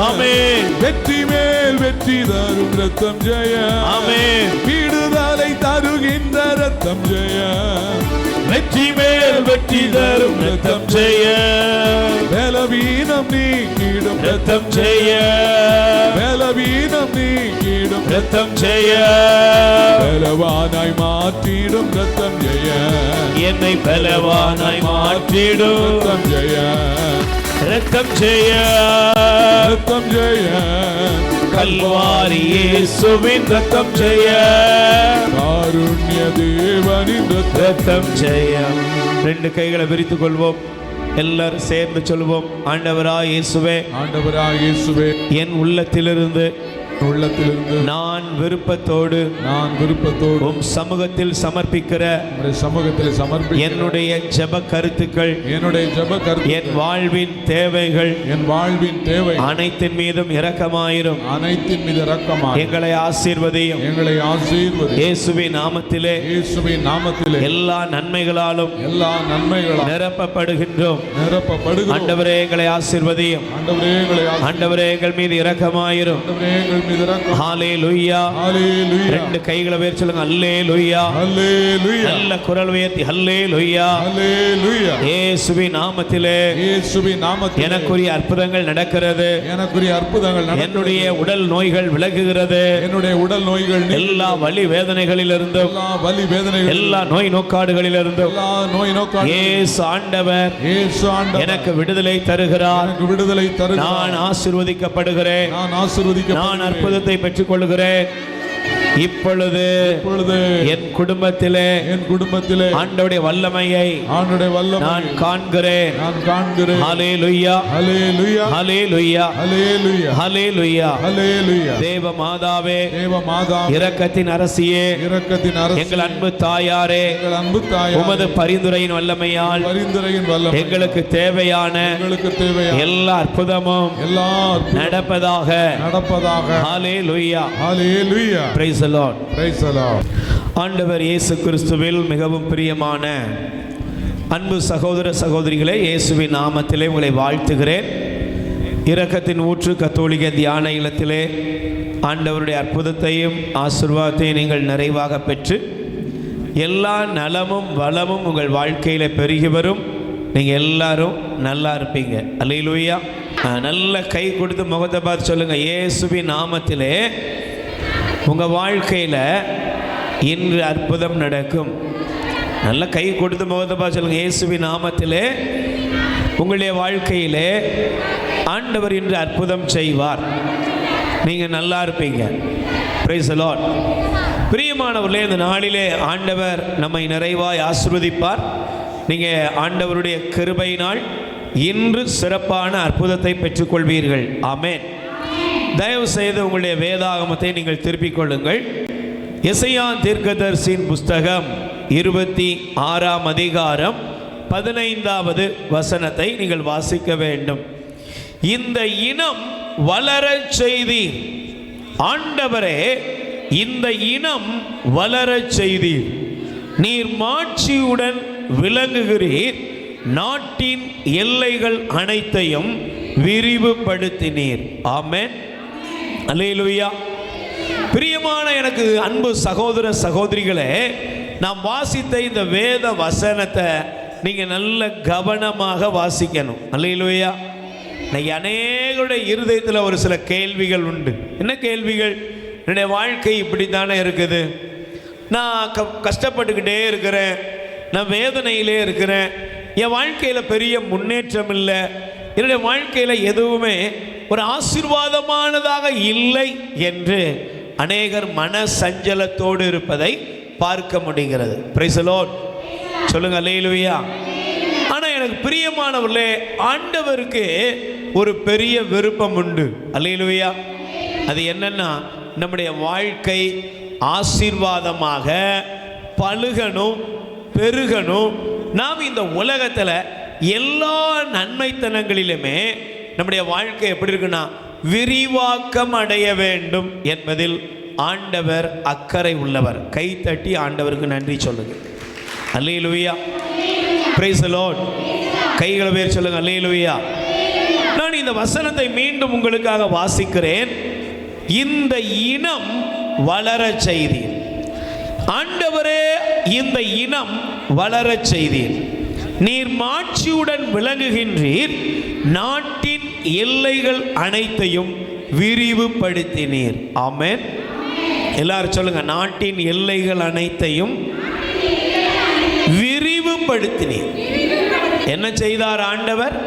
ஆமென். வெற்றி மேல் வெற்றி தரும் ரத்தம் ஜெயம். ஆமென். விடுதலை தருகின்ற ரத்தம் ஜெயம். வெற்றி மேல் வெற்றி தரும் ரத்தம் ஜெயம். பலவீனம் நீக்கிடும் ரத்தம் ஜெயம். பலவீனம் நீக்கிடும் ரத்தம் ஜெயம். பலவானாய் மாற்றிடும் ரத்தம் ஜெயம். என்னை பலவானாய் மாற்றிடும் ரத்தம் ஜெயம். ரத்தம் ஜெயம். ரத்தம் ஜெயம். கல்வாரி இயேசுவின் ரத்தம் ஜெயம். காருண்ய தேவனின் ரத்தம் ஜெயம். ரெண்டு கைகளை விரித்துக் கொள்வோம். எல்லாரும் சேர்ந்து சொல்வோம். ஆண்டவராய் இயேசுவே, ஆண்டவராய் இயேசுவே, என் உள்ளத்திலிருந்து நான் விருப்பத்தோடு உம் சமூகத்தில் சமர்ப்பிக்கிற சமூகத்தில் என்னுடைய ஜெப கருத்துக்கள், என் வாழ்வின் தேவைகள், அனைத்தின் மீதும் இரக்கமாயிரும். எங்களை ஆசீர்வதியும். இயேசுவின் நாமத்திலே எல்லா நன்மைகளாலும் நிரப்பப்படுகின்றோம். ஆண்டவரே எங்களை ஆசீர்வதியும். ஆண்டவரே எங்கள் மீது இரக்கமாயிரும். ஹல்லேலூயா. ரெண்டு கைகளை உயர்த்தி சொல்லுங்க. ஹல்லேலூயா. நல்ல குரல் உயர்த்தி ஹல்லேலூயா. இயேசுவின் நாமத்திலே எனக்குரிய அற்புதங்கள் நடக்கிறது. என்னுடைய உடல் நோய்கள் விலகுகிறது. எல்லா வலி வேதனைகளிலிருந்தும் எல்லா நோய் நோக்காடுகளிலிருந்தும் இயேசு ஆண்டவர் எனக்கு விடுதலை தருகிறார். நான் ஆசீர்வதிக்கப்படுகிறேன். நான் அற்புதத்தை பெற்றுக் கொள்கிறேன். இப்பொழுது என் குடும்பத்திலே ஆண்டவருடைய வல்லமையை நான் காண்கிறேன். ஹல்லேலூயா. ஹல்லேலூயா. ஹல்லேலூயா. தேவ மாதாவே, இரக்கத்தின் அரசியே, எங்கள் அன்பு தாயாரே, உமது பரிந்துரையின் வல்லமையால் எங்களுக்கு தேவையான எல்லா அற்புதமும் நடப்பதாக. ஹல்லேலூயா. Praise the Lord. Praise the Lord. ஆண்டவர் இயேசு கிறிஸ்துவில் மிகவும் பிரியமான அன்பு சகோதர சகோதரிகளே, இயேசுவின் நாமத்திலே உங்களை வாழ்த்துகிறேன். இரக்கத்தின் ஊற்று கத்தோலிக்க தியான இல்லத்திலே ஆண்டவருடைய அற்புதத்தையும் ஆசீர்வாதத்தையும் நீங்கள் நிறைவாக பெற்று எல்லா நலமும் வளமும் உங்கள் வாழ்க்கையில் பெருகி வரும். நீங்கள் எல்லாரும் நல்லா இருப்பீங்க. அல்லேலூயா. நல்ல கை கொடுத்து முகத்தை பார்த்து சொல்லுங்கள். இயேசுவின் நாமத்திலே உங்கள் வாழ்க்கையில் இன்று அற்புதம் நடக்கும். நல்ல கை கொடுத்து முகத்தை பார்த்து சொல்லுங்கள். இயேசுவின் நாமத்திலே உங்களுடைய வாழ்க்கையிலே ஆண்டவர் இன்று அற்புதம் செய்வார். நீங்கள் நல்லா இருப்பீங்க. Price the Lord. பிரியமானவர்களே, இந்த நாளிலே ஆண்டவர் நம்மை நிறைவாய் ஆசீர்வதிப்பார். நீங்கள் ஆண்டவருடைய கிருபையினால் இன்று சிறப்பான அற்புதத்தை பெற்றுக்கொள்வீர்கள். ஆமென். தயவு செய்து உங்களுடைய வேதாகமத்தை நீங்கள் திருப்பிக் கொள்ளுங்கள். எசையா தீர்க்கதரிசியின் புஸ்தகம் 26ஆம் அதிகாரம் 15வது வசனத்தை நீங்கள் வாசிக்க வேண்டும். இந்த இனம் வளரச் செய்தீர். ஆண்டவரே, இந்த இனம் வளரச் செய்தீர். நீர் மாட்சியுடன் விளங்குகிறீர். நாட்டின் எல்லைகள் அனைத்தையும் விரிவுபடுத்தினீர். ஆமென். அல்லேலூயா. பிரியமான எனக்கு அன்பு சகோதர சகோதரிகளே, நாம் வாசித்த இந்த வேத வசனத்தை நீங்கள் நல்ல கவனமாக வாசிக்கணும். அல்லேலூயா. இன்னைக்கு அநேகருடைய இருதயத்தில் ஒரு சில கேள்விகள் உண்டு. என்ன கேள்விகள்? என்னுடைய வாழ்க்கை இப்படி தானே இருக்குது, நான் கஷ்டப்பட்டுக்கிட்டே இருக்கிறேன், நான் வேதனையிலே இருக்கிறேன், என் வாழ்க்கையில் பெரிய முன்னேற்றம் இல்லை, என்னுடைய வாழ்க்கையில் எதுவுமே ஒரு ஆசீர்வாதமானதாக இல்லை என்று அநேகர் மன சஞ்சலத்தோடு இருப்பதை பார்க்க முடிகிறது. Price the Lord. சொல்லுங்க அல்லேலூயா. ஆனால் எனக்கு பிரியமானவர்களே, ஆண்டவருக்கு ஒரு பெரிய விருப்பம் உண்டு. அல்லேலூயா. அது என்னன்னா, நம்முடைய வாழ்க்கை ஆசீர்வாதமாக பழுகணும், பெருகணும். நாம் இந்த உலகத்தில் எல்லா நன்மைத்தனங்களிலுமே நம்முடைய வாழ்க்கை எப்படி இருக்குன்னா விரிவாக்கம் அடைய வேண்டும் என்பதில் ஆண்டவர் அக்கறை உள்ளவர். கை தட்டி ஆண்டவருக்கு நன்றி சொல்லுங்க. அல்லேலூயா. Praise the Lord. கைகளை பேர் சொல்லுங்க. அல்லேலூயா. நான் இந்த வசனத்தை மீண்டும் உங்களுக்காக வாசிக்கிறேன். இந்த இனம் வளரச் செய்தீர். ஆண்டவரே, இந்த இனம் வளரச் செய்தீர். நீர் மாட்சியுடன் விளங்குகின்றீர். நாட்டின் எல்லைகள் அனைத்தையும் விரிவுபடுத்தினீர். ஆமென். எல்லாரும் சொல்லுங்க, நாட்டின் எல்லைகள் அனைத்தையும் விரிவுபடுத்தினீர். என்ன செய்தார் ஆண்டவர்?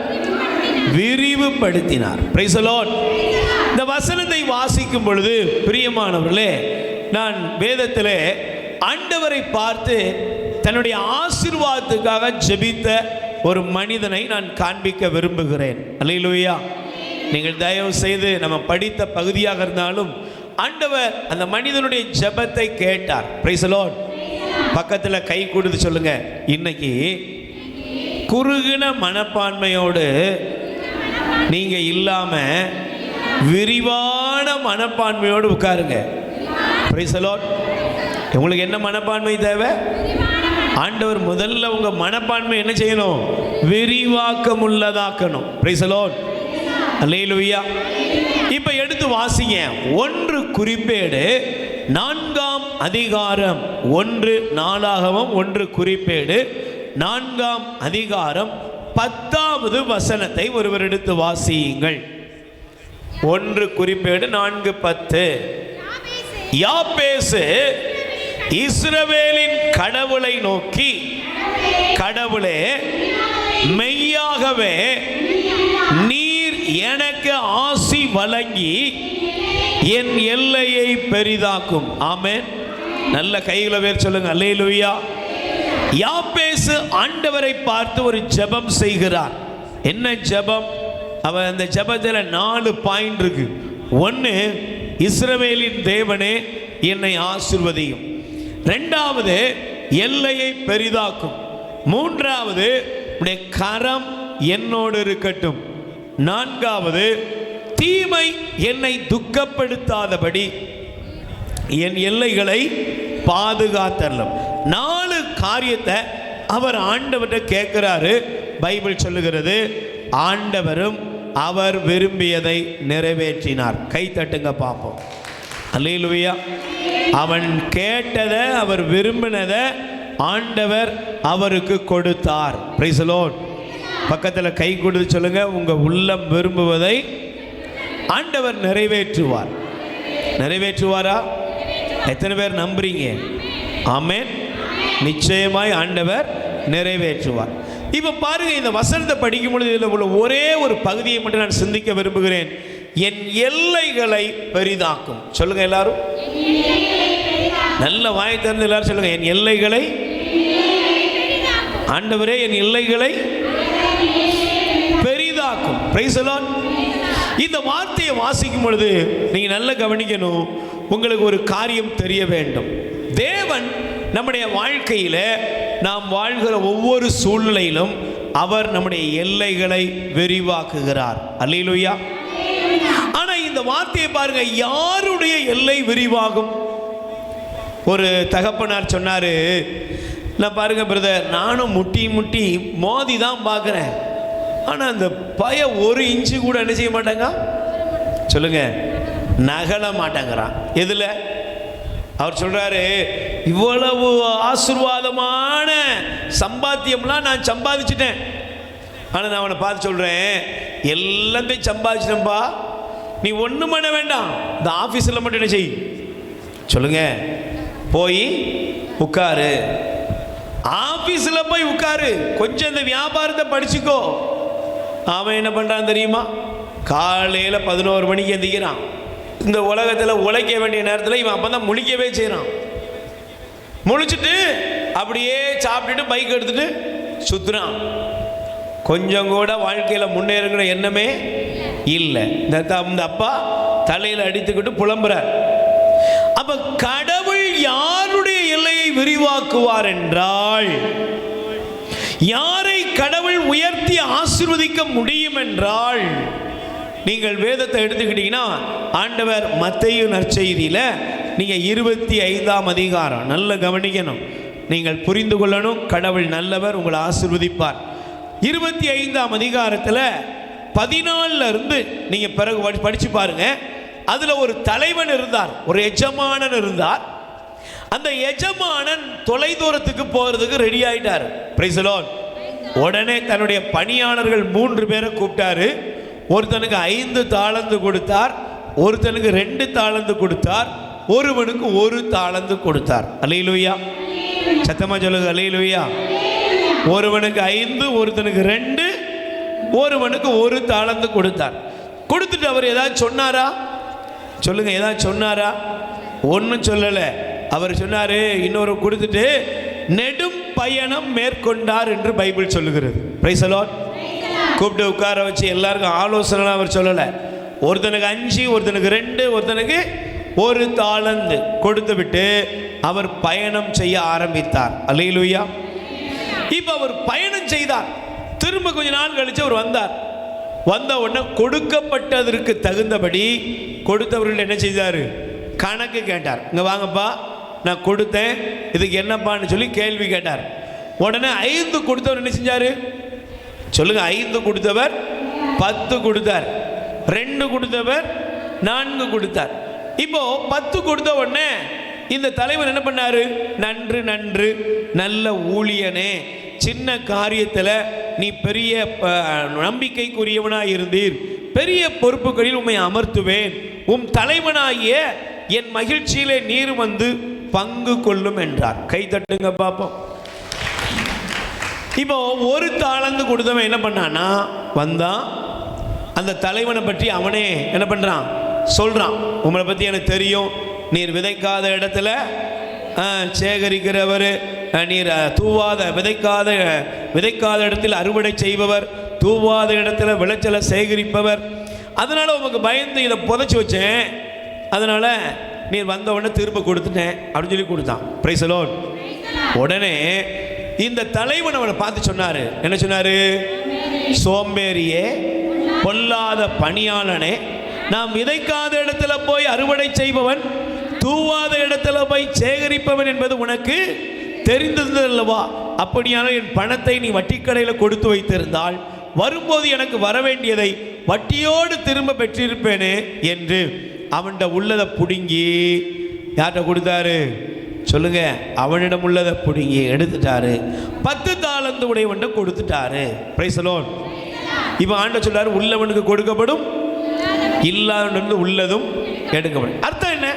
விரிவுபடுத்தினார். Praise the Lord. இந்த வசனத்தை வாசிக்கும் பொழுது பிரியமானவர்களே, நான் வேதத்திலே ஆண்டவரை பார்த்து தன்னுடைய ஆசீர்வாதத்துக்காக ஜெபித்த ஒரு மனிதனை நான் காண்பிக்க விரும்புகிறேன். அல்லேலூயா. நீங்கள் தயவு செய்து நம்ம படித்த பகுதியாக இருந்தாலும் ஆண்டவர் அந்த மனிதனுடைய ஜெபத்தை கேட்டார். Price the Lord. பக்கத்தில் கை கொடுத்து சொல்லுங்க, இன்னைக்கு குறுகின மனப்பான்மையோடு நீங்க இல்லாம விரிவான மனப்பான்மையோடு உட்காருங்க. Price the Lord. உங்களுக்கு என்ன மனப்பான்மை தேவை? ஆண்டவர் முதல்ல உங்க மனப்பான்மை என்ன செய்யணும்? விரிவாக்கம் உள்ளதாக்கணும். Price the Lord. அல்லேலூயா. இப்ப எடுத்து வாசிங்க. 1 குறிப்பேடு 4ஆம் அதிகாரம், 1 நாளாகமம் 1 குறிப்பேடு 4ஆம் அதிகாரம் 10வது வசனத்தை ஒருவர் எடுத்து வாசியுங்கள். 1 குறிப்பேடு 4:10. யாபேசு இஸ்ரவேலின் கடவுளை நோக்கி, கடவுளே, மெய்யாகவே நீர் எனக்கு ஆசி வழங்கி என் எல்லையை பெரிதாக்கும். ஆமென். நல்ல கைகளை வேர் சொல்லுங்க. அல்லேலூயா. யாபேசு ஆண்டவரை பார்த்து ஒரு ஜெபம் செய்கிறார். என்ன ஜெபம்? அவன் அந்த ஜெபத்தில் 4 பாயிண்ட் இருக்கு. 1, இஸ்ரவேலின் தேவனே என்னை ஆசீர்வதியும். 2வது, எல்லையை பெரிதாக்கும். 3வது, உடைய கரம் என்னோடு இருக்கட்டும். 4வது, தீமை என்னை துக்கப்படுத்தாதபடி என் எல்லைகளை பாதுகாத்தரலாம். 4 காரியத்தை அவர் ஆண்டவர்கிட்ட கேட்கிறாரு. பைபிள் சொல்லுகிறது, ஆண்டவரும் அவர் விரும்பியதை நிறைவேற்றினார். கை தட்டுங்க பார்ப்போம். அல்லேலூயா. அவன் கேட்டதை, அவர் விரும்பினதை ஆண்டவர் அவருக்கு கொடுத்தார். Price the Lord. பக்கத்தில் கை கொடுத்து சொல்லுங்க, உங்க உள்ளம் விரும்புவதை ஆண்டவர் நிறைவேற்றுவார். நிறைவேற்றுவாரா? எத்தனை பேர் நம்புறீங்க? ஆமென். நிச்சயமாய் ஆண்டவர் நிறைவேற்றுவார். இப்ப பாருங்க, இந்த வசனத்தை படிக்கும் பொழுது இதில் உள்ள ஒரே ஒரு பகுதியை மட்டும் நான் சிந்திக்க விரும்புகிறேன். என் எல்லைகளை பெரிதாக்கும். சொல்லுங்க எல்லாரும், நல்ல வாய் திறந்து எல்லாரும் சொல்லுங்க, என் எல்லைகளை. ஆண்டவரே, என் எல்லைகளை பெரிதாக்கும். Price the Lord. இந்த வார்த்தையை வாசிக்கும் பொழுது நீங்க நல்ல கவனிக்கணும். உங்களுக்கு ஒரு காரியம் தெரிய வேண்டும். தேவன் நம்முடைய வாழ்க்கையில நாம் வாழ்கிற ஒவ்வொரு சூழ்நிலையிலும் அவர் நம்முடைய எல்லைகளை விரிவாக்குகிறார். அல்லேலூயா. ஆனா இந்த வார்த்தையை பாருங்க, யாருடைய எல்லை விரிவாகும்? ஒரு தகப்பனார் சொன்னாரு, நான் பாருங்க பிரதர், நானும் முட்டி முட்டி மோதி தான் பார்க்குறேன், ஆனால் அந்த பய 1 இன்ச்சு கூட என்ன செய்ய மாட்டாங்க? சொல்லுங்க, நகல மாட்டாங்கிறான். எதுல? அவர் சொல்றாரு, இவ்வளவு ஆசீர்வாதமான சம்பாத்தியம்லாம் நான் சம்பாதிச்சிட்டேன், ஆனால் நான் அவனை பார்த்து சொல்றேன், எல்லாத்தையும் சம்பாதிச்சிட்டேன்பா, நீ ஒன்றும் பண்ண வேண்டாம், இந்த ஆஃபீஸில் மட்டும் என்ன செய், சொல்லுங்க, போய் உட்காரு, ஆஃபீஸில் போய் உட்காரு, கொஞ்சம் இந்த வியாபாரத்தை படிச்சுக்கோ. அவன் என்ன பண்ணுறான் தெரியுமா? காலையில் 11 மணிக்கு எந்திக்கிறான். இந்த உலகத்தில் உழைக்க வேண்டிய நேரத்தில் இவன் அப்போ தான் முழிக்கவே செய்கிறான். முழிச்சிட்டு அப்படியே சாப்பிட்டுட்டு பைக் எடுத்துட்டு சுற்றுறான். கொஞ்சம் கூட வாழ்க்கையில் முன்னேறுங்கிற எண்ணமே இல்லை. இந்த அப்பா தலையில் அடித்துக்கிட்டு புலம்புறார். அப்போ கடவுள் யாருடைய எல்லையை விரிவாக்குவார் என்றால், யாரை கடவுள் உயர்த்தி ஆசீர்வதிக்க முடியும் என்றால், நீங்கள் வேதத்தை எடுத்துக்கிட்டீங்கன்னா ஆண்டவர் மத்தேயு நற்செய்தியில் நீங்கள் 25ஆம் அதிகாரம் நல்ல கவனிக்கணும், நீங்கள் புரிந்து கொள்ளணும். கடவுள் நல்லவர், உங்களை ஆசீர்வதிப்பார். 25ஆம் அதிகாரத்தில் 14 இருந்து நீங்க பிறகு படிச்சு பாருங்க. அதுல ஒரு தலைவன் இருந்தார், ஒரு எஜமானன் இருந்தார். அந்த எஜமானன் தொலை தூரத்துக்கு போறதுக்கு ரெடி ஆயிட்டார். Price the Lord. உடனே தன்னுடைய பணியாளர்கள் 3 பேரை கூப்பிட்டாரு. ஒருத்தனுக்கு 5 தாலந்து கொடுத்தார், ஒருத்தனுக்கு 2 தாலந்து கொடுத்தார், ஒருவனுக்கு 1 தாலந்து கொடுத்தார். அல்லேலூயா, சத்தமா சொல்லுங்க அல்லேலூயா. ஒருவனுக்கு 5, ஒருத்தனுக்கு 2, ஒருவனுக்கு 1 தாலந்து கொடுத்தார். கொடுத்துட்டு அவர் ஏதாவது சொன்னாரா? சொல்லுங்க, ஏதாவது சொன்னாரா? ஒன்றும் சொல்லலை. அவர் சொன்னாரு, இன்னொரு கொடுத்துட்டு நெடும் பயணம் மேற்கொண்டார் என்று பைபிள் சொல்லுகிறது. Price the Lord. கூப்பிட்டு உட்கார வச்சு எல்லாருக்கும் ஆலோசனை அவர் சொல்லலை. ஒருத்தனுக்கு 5, ஒருத்தனுக்கு 2, ஒருத்தனுக்கு 1 தாலந்து கொடுத்து விட்டு அவர் பயணம் செய்ய ஆரம்பித்தார். அல்லேலூயா. இப்போ அவர் பயணம் செய்தார். திரும்ப கொஞ்ச நாள் கழிச்சு அவர் வந்தார். வந்த உடனே கொடுக்கப்பட்டதற்கு தகுந்தபடி கொடுத்தவர்கள் என்ன செய்தார்? கணக்கு கேட்டார். இங்கே வாங்கப்பா, நான் கொடுத்தேன், இதுக்கு என்னப்பான்னு சொல்லி கேள்வி கேட்டார். உடனே 5 கொடுத்தவர் என்ன செஞ்சார்? சொல்லுங்க. 5 கொடுத்தவர் 10 கொடுத்தார், 2 கொடுத்தவர் 4 கொடுத்தார். இப்போ 10 கொடுத்த உடனே இந்த தலைவர் என்ன பண்ணாரு? நன்று நன்று, நல்ல ஊழியனே, சின்ன காரியத்தில் நீ பெரிய நம்பிக்கைக்குரியவனாய் இருந்தீர், பெரிய பொறுப்புகளில் உம்மை அமர்த்துவேன், உம் தலைவனாகிய என் மகிழ்ச்சியிலே நீர் வந்து பங்கு கொள்ளும் என்றார். கை தட்டுங்க பாப்போம். இப்போ 1 தாலந்து கொடுத்தவன் என்ன பண்ணான்னா, வந்தான், அந்த தலைவனை பற்றி அவனே என்ன பண்றான்? சொல்றான். உங்களை பற்றி எனக்கு தெரியும், நீர் விதைக்காத இடத்துல சேகரிக்கிறவர், நீர் தூவாத விதைக்காத இடத்தில் அறுவடை செய்பவர், தூவாத இடத்துல விளைச்சலை சேகரிப்பவர், அதனால உமக்கு பயந்து இதை புதைச்சி வச்சேன், அதனால நீர் வந்த உடனே திரும்ப கொடுத்துட்டேன் அப்படின்னு சொல்லி கொடுத்தான். Price the Lord. உடனே இந்த தலைவன் அவனை பார்த்து சொன்னாரு. என்ன சொன்னாரு? சோம்பேறியே, பொல்லாத பணியாளனே, நாம் விதைக்காத இடத்துல போய் அறுவடை செய்பவன், தூவாத இடத்துல போய் சேகரிப்பவன் என்பது உனக்கு தெரிந்தது அல்லவா? அப்படியான என் பணத்தை நீ வட்டிக்கடையில் கொடுத்து வைத்திருந்தால் வரும்போது எனக்கு வரவேண்டியதை வட்டியோடு திரும்ப பெற்றிருப்பேனே என்று அவன்கிட்ட உள்ளதை பிடுங்கி யார்கிட்ட கொடுத்தாரு? சொல்லுங்க. அவனிடம் உள்ளதை பிடுங்கி எடுத்துட்டாரு. 10 தாலந்து உடையவன்கிட்ட கொடுத்துட்டாரு. Price the Lord. இப்போ ஆண்டவர் சொல்றாரு, உள்ளவனுக்கு கொடுக்கப்படும், இல்லாதவனுக்கு உள்ளதும் எடுக்கப்படும். அர்த்தம் என்ன?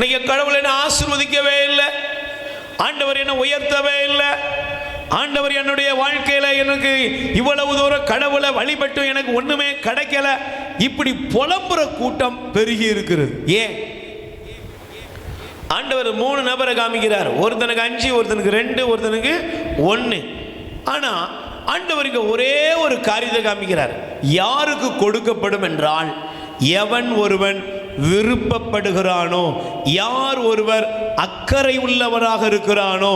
நீங்க கடவுளை என்ன ஆசீர்வதிக்கவே இல்லை, ஆண்டவர் என்ன உயர்த்தவே இல்லை, ஆண்டவர் என்னுடைய வாழ்க்கையில எனக்கு இவ்வளவு தூரம் கடவுளை வழிபட்டு எனக்கு ஒண்ணுமே கிடைக்கல, இப்படி புலம்புற கூட்டம் பெருகி இருக்கிறது. ஏன்? ஆண்டவர் 3 நபரை காமிக்கிறார். ஒருத்தனுக்கு 5, ஒருத்தனுக்கு 2, ஒருத்தனுக்கு 1. ஆனா ஆண்டவருக்கு ஒரே ஒரு காரியத்தை காமிக்கிறார். யாருக்கு கொடுக்கப்படும் என்றால், எவன் ஒருவன் விருப்பப்படுகிறானோ, யார் ஒருவர் அக்கறை உள்ளவராக இருக்கிறானோ,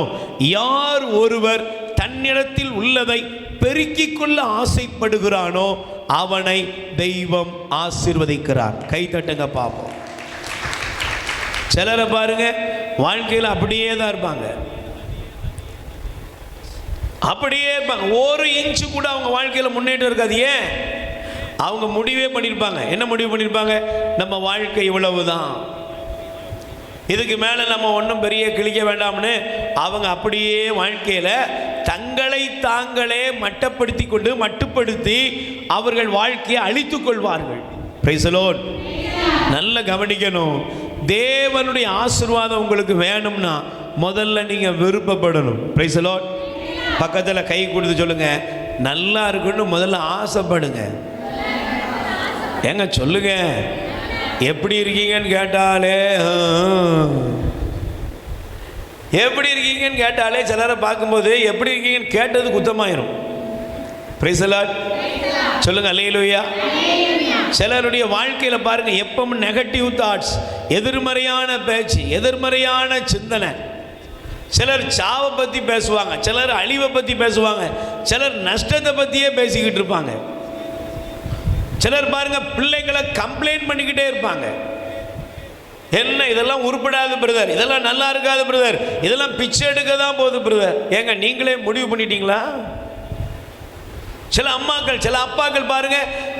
யார் ஒருவர் தன்னிடத்தில் உள்ளதை பெருக்கிக் கொள்ள ஆசைப்படுகிறானோ அவனை தெய்வம் ஆசீர்வதிக்கிறார். கை தட்டுங்க பாப்போம். சிலரை பாருங்க, வாழ்க்கையில் அப்படியே தான் இருப்பாங்க, அப்படியே இருப்பாங்க. 1 இன்ச்சு கூட அவங்க வாழ்க்கையில் முன்னேற்றம் இருக்காது. ஏன்? அவங்க முடிவே பண்ணியிருப்பாங்க. என்ன முடிவு பண்ணியிருப்பாங்க? நம்ம வாழ்க்கை இவ்வளவுதான், இதுக்கு மேலே நம்ம ஒன்றும் பெரிய கிழிக்க வேண்டாம்னு அவங்க அப்படியே வாழ்க்கையில் தங்களை தாங்களே மட்டுப்படுத்தி அவர்கள் வாழ்க்கையை அழித்துக் கொள்வார்கள். Price the Lord. நல்ல கவனிக்கணும். தேவனுடைய ஆசீர்வாதம் உங்களுக்கு வேணும்னா முதல்ல நீங்கள் விருப்பப்படணும். Price the Lord. பக்கத்தில் கை கொடுத்து சொல்லுங்க, நல்லா இருக்குன்னு முதல்ல ஆசைப்படுங்க. ஏங்க சொல்லுங்க, எப்படி இருக்கீங்கன்னு கேட்டாலே, எப்படி இருக்கீங்கன்னு கேட்டாலே சிலரை பார்க்கும்போது எப்படி இருக்கீங்கன்னு கேட்டது குத்தமாயிரும். Price the Lord. சொல்லுங்க அல்லேலூயா. சிலருடைய வாழ்க்கையில் பாருங்க, எப்பவும் நெகட்டிவ் தாட்ஸ், எதிர்மறையான பேச்சு, எதிர்மறையான சிந்தனை. சிலர் சாவை பற்றி பேசுவாங்க, சிலர் அழிவை பற்றி பேசுவாங்க, சிலர் நஷ்டத்தை பற்றியே பேசிக்கிட்டு இருப்பாங்க. சிலர் பாருங்க, பிள்ளைங்களை கம்ப்ளைண்ட் பண்ணிக்கிட்டே இருப்பாங்க. என்ன இதெல்லாம் உருப்படாது பிரதர், இதெல்லாம் நல்லா இருக்காது பிரதர், இதெல்லாம் பிச்சை எடுக்க தான் போகுது பிரதர். ஏங்க நீங்களே முடிவு பண்ணிட்டீங்களா? சில அம்மாக்கள் சில அப்பாக்கள் பாருங்க,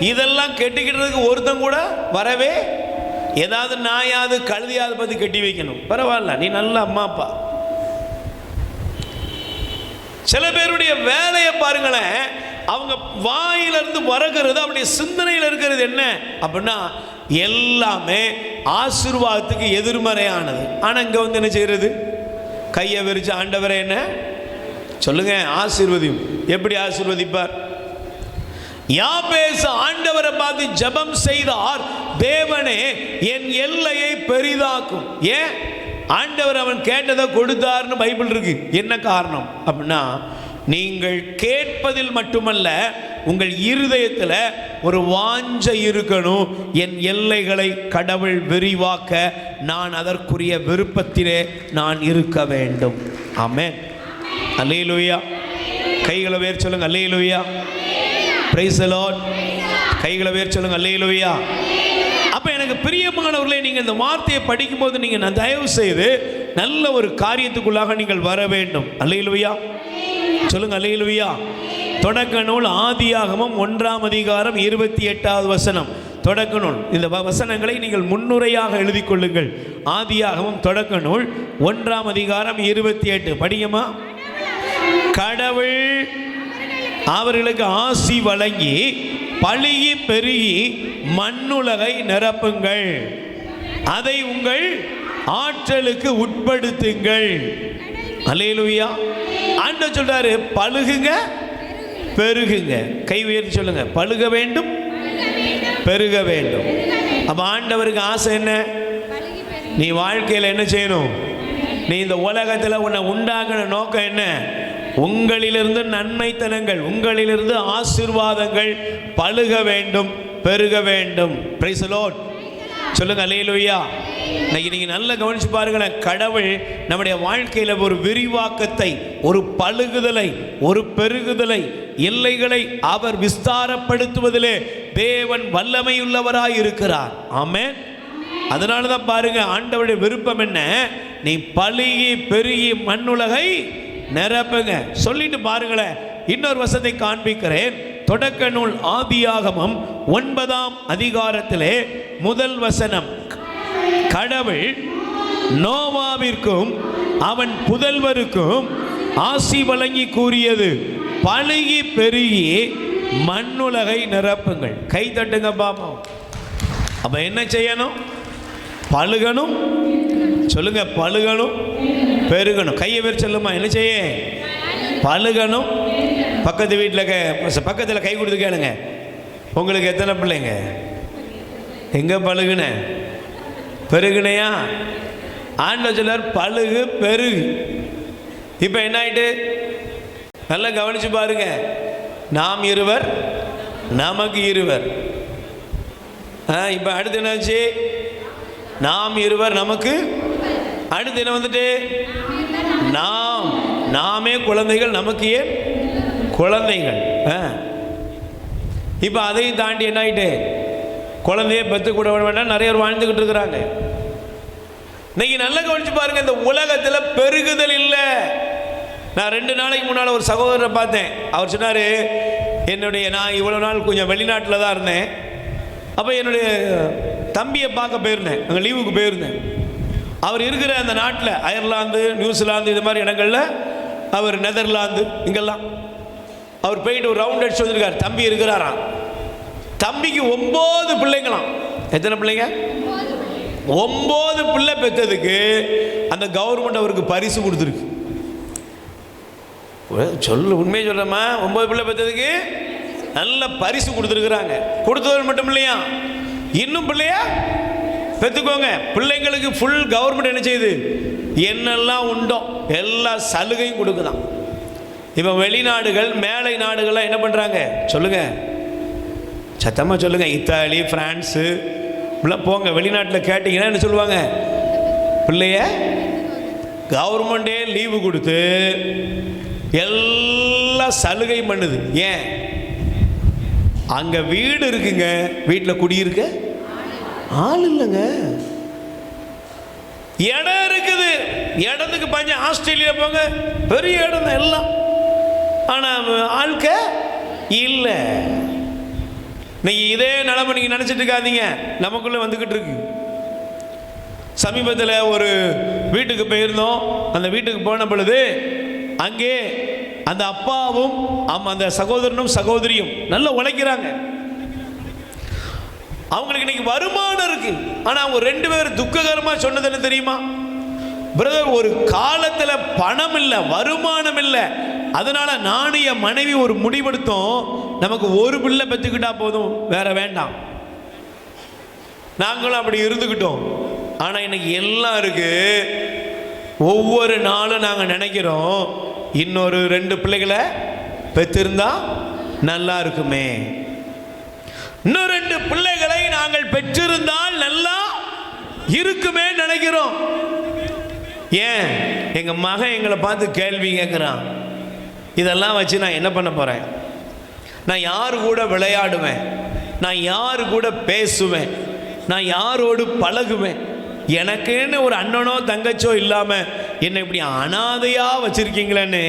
இதெல்லாம் கெட்டிக்கிட்டதுக்கு ஒருத்தன் கூட வரவே, ஏதாவது நாயாவது கழுதியாவது பற்றி கட்டி வைக்கணும். பரவாயில்ல, நீ நல்ல அம்மா அப்பா. சில பேருடைய வேலையை பாருங்களேன், அவங்க வாயிலிருந்து வருகிறது, அவருடைய சிந்தனையில் இருக்கிறது என்ன அப்படின்னா எல்லாமே ஆசீர்வாதத்துக்கு எதிர்மறையானது. ஆனால் இங்கே வந்து என்ன செய்யறது? கையை விரிச்சு ஆண்டவரே என்ன சொல்லுங்க ஆசீர்வதியும். எப்படி ஆசீர்வதிப்பார்? யாபேஸ் ஆண்டவரை பார்த்து ஜெபம் செய்தார், தேவனே என் எல்லையை பெரிதாக்கும். ஏன்? ஆண்டவர் அவன் கேட்டதை கொடுத்தார்னு பைபிள் இருக்கு. என்ன காரணம் அப்படின்னா, நீங்கள் கேட்பதில் மட்டுமல்ல, உங்கள் இருதயத்தில் ஒரு வாஞ்சை இருக்கணும். என் எல்லைகளை கடவுள் விரிவாக்க நான் அதற்குரிய விருப்பத்திலே நான் இருக்க வேண்டும். ஆமென். அல்லேலூயா. கைகளை வேர் சொல்லுங்க அல்லேலூயா. Praise the Lord. கைகளை வேர் சொல்லுங்க அல்லேலூயா. அப்போ எனக்கு பிரியமானவர்களே, நீங்கள் இந்த வார்த்தையை படிக்கும்போது நீங்கள் நான் தயவு செய்து நல்ல ஒரு காரியத்துக்குள்ளாக நீங்கள் வர வேண்டும். அல்லேலூயா சொல்லுங்க அல்லேலூயா. தொடக்க நூல் ஆதியாகமம் 1ஆம் அதிகாரம் 28வது வசனம். தொடக்க நூல், இந்த வசனங்களை நீங்கள் முன்னுரையாக எழுதி கொள்ளுங்கள். ஆதியாகமம் தொடக்க நூல் 1ஆம் அதிகாரம் 28 படிங்கம்மா. கடவுள் அவர்களுக்கு ஆசி வழங்கி பலுகி பெருகி மண்ணுலகை நிரப்புங்கள், அதை உங்கள் ஆற்றலுக்கு உட்படுத்துங்கள். அல்லேலூயா. ஆண்டவர் சொல்றாரு, பழுகுங்க பெருகுங்க. கை உயர்த்தி சொல்லுங்க, பழுக வேண்டும் பெருக வேண்டும். அப்ப ஆண்டவருக்கு ஆசை என்ன? நீ வாழ்க்கையில் என்ன செய்யணும்? நீ இந்த உலகத்தில் உன்னை உண்டாக்குன நோக்கம் என்ன? உங்களிலிருந்து நன்மைத்தனங்கள், உங்களிலிருந்து ஆசீர்வாதங்கள் பழுக வேண்டும் பெருக வேண்டும். பிரைஸ் தி லார்ட் சொல்லுங்க அல்லேலூயா. இன்னைக்கு நீங்க நல்லா கவனிச்சு பாருங்களேன், கடவுள் நம்முடைய வாழ்க்கையில ஒரு விரிவாக்கத்தை, ஒரு பழுகுதலை, ஒரு பெருகுதலை, எல்லைகளை அவர் விஸ்தாரப்படுத்துவதிலே தேவன் வல்லமையுள்ளவராய் இருக்கிறார். ஆமென். அதனால தான் பாருங்க, ஆண்டவருடைய விருப்பம் என்ன? நீ பலுகி பெருகி மண்ணுலகை நிரப்புங்க. சொல்லிட்டு பாருங்களேன், இன்னொரு வசனத்தை காண்பிக்கிறேன். தொடக்க நூல் ஆதியாகமம் 9ஆம் அதிகாரத்திலே முதல் வசனம். கடவுள் நோவாவிற்கும் அவன் புதல்வருக்கும் ஆசி வழங்கி கூறியது, பலுகி பெருகி மண்ணுலகை நிரப்புங்கள். கை தட்டுங்க பாப்போம். அப்ப என்ன செய்யணும்? பழுகணும். சொல்லுங்க, பழுகணும் பெருகணும். கையை வேறு சொல்லுமா, என்ன செய்ய? பழுகணும். பக்கத்து வீட்டில் பக்கத்தில் கை கொடுத்து கேளுங்க, உங்களுக்கு எத்தனை பிள்ளைங்க? எங்க பழுகுன? பெருகுனையா? ஆண்டவர் சொல்லார், பழுகு பெருகு. இப்போ என்ன ஆயிட்டு? நல்லா கவனிச்சு பாருங்க. நாம் இருவர் நமக்கு இருவர். இப்போ அடுத்து என்னாச்சு? நாம் இருவர் நமக்கு. அடுத்து என்ன வந்துட்டு? நாமே குழந்தைகள், நமக்கு ஏன் குழந்தைகள். இப்போ அதையும் தாண்டி என்ன ஆயிட்டு? குழந்தைய பெற்று கூட வேண்டாம் நிறைய பேர் வாழ்ந்துக்கிட்டு இருக்கிறாங்க. இன்னைக்கு நல்லா கவனிச்சு பாருங்க, இந்த உலகத்தில் பெருகுதல் இல்லை. நான் 2 நாளைக்கு முன்னால் ஒரு சகோதரரை பார்த்தேன். அவர் சொன்னார், நான் இவ்வளோ நாள் கொஞ்சம் வெளிநாட்டில் தான் இருந்தேன். அப்போ என்னுடைய தம்பியை பார்க்க போயிருந்தேன், அங்கே லீவுக்கு போயிருந்தேன். அவர் இருக்கிற அந்த நாட்டில் அயர்லாந்து, நியூசிலாந்து இது மாதிரி இடங்களில், அவர் நெதர்லாந்து இங்கெல்லாம் அவர் போயிட்டு ஒரு ரவுண்ட் அடிச்சு வந்திருக்கார். தம்பி இருக்கிறாராம். தம்பிக்கு 9 பிள்ளைங்களாம். எத்தனை பிள்ளைங்க? 9 பிள்ளை பெற்றதுக்கு அந்த கவர்மெண்ட் அவருக்கு பரிசு கொடுத்துருக்கு. சொல்லு, உண்மையை சொல்கிறேம்மா, 9 பிள்ளை பெற்றதுக்கு நல்ல பரிசு கொடுத்துருக்குறாங்க. கொடுத்தது மட்டும் இல்லையா, இன்னும் பிள்ளையா பெற்றுக்கோங்க. பிள்ளைங்களுக்கு ஃபுல் கவர்மெண்ட் என்ன செய்யுது? என்னெல்லாம் உண்டோ எல்லா சலுகையும் கொடுக்குதான். இப்போ வெளிநாடுகள், மேலை நாடுகள்லாம் என்ன பண்ணுறாங்க? சொல்லுங்க, சத்தமாக சொல்லுங்க. இத்தாலி, பிரான்ஸு இப்படிலாம் போங்க, வெளிநாட்டில் கேட்டிங்கன்னா என்ன சொல்லுவாங்க? பிள்ளைய கவர்மெண்டே லீவு கொடுத்து எல்லாம் சலுகை பண்ணுது. ஏன்? அங்கே வீடு இருக்குங்க, வீட்டில் குடியிருக்க ஆள் இல்லைங்க. இடம் இருக்குது, இடத்துக்கு பஞ்சம். ஆஸ்திரேலியா போங்க, பெரிய இடம் தான் எல்லாம். ஆனால் ஆட்க இல்லை. இன்னைக்கு இதே நிலைமை நீங்கள் நினச்சிட்டு இருக்காதீங்க, நமக்குள்ளே வந்துக்கிட்டு இருக்கு. சமீபத்தில் ஒரு வீட்டுக்கு போயிருந்தோம். அந்த வீட்டுக்கு போன பொழுது அங்கே அந்த அப்பாவும் அந்த சகோதரனும் சகோதரியும் நல்லா உழைக்கிறாங்க. அவங்களுக்கு இன்னைக்கு வருமானம் இருக்கு. ஆனால் அவங்க 2 பேரும் துக்ககரமாக சொன்னது என்ன தெரியுமா? பிரதர், ஒரு காலத்தில் பணம் இல்லை, வருமானம் இல்லை, அதனால நானும் என் மனைவி ஒரு முடிவெடுத்தோம், நமக்கு ஒரு பிள்ளை பெற்றுக்கிட்டா போதும், வேற வேண்டாம். நாங்களும் அப்படி இருந்துக்கிட்டோம். ஆனால் இன்னைக்கு எல்லாம் இருக்கு. ஒவ்வொரு நாளும் நாங்கள் நினைக்கிறோம், இன்னொரு 2 பிள்ளைகளை பெற்றிருந்தா நல்லா இருக்குமே, இன்னும் 2 பிள்ளைகளை நாங்கள் பெற்றிருந்தால் நல்லா இருக்குமே நினைக்கிறோம். ஏன்? எங்க மகன் எங்களை பார்த்து கேள்வி கேட்குறான், இதெல்லாம் வச்சு நான் என்ன பண்ண போறேன்? நான் யாரு கூட விளையாடுவேன்? நான் யாரு கூட பேசுவேன்? நான் யாரோடு பழகுவேன்? எனக்குன்னு ஒரு அண்ணனோ தங்கச்சோ இல்லாம என்னை இப்படி அனாதையா வச்சிருக்கீங்களேன்னு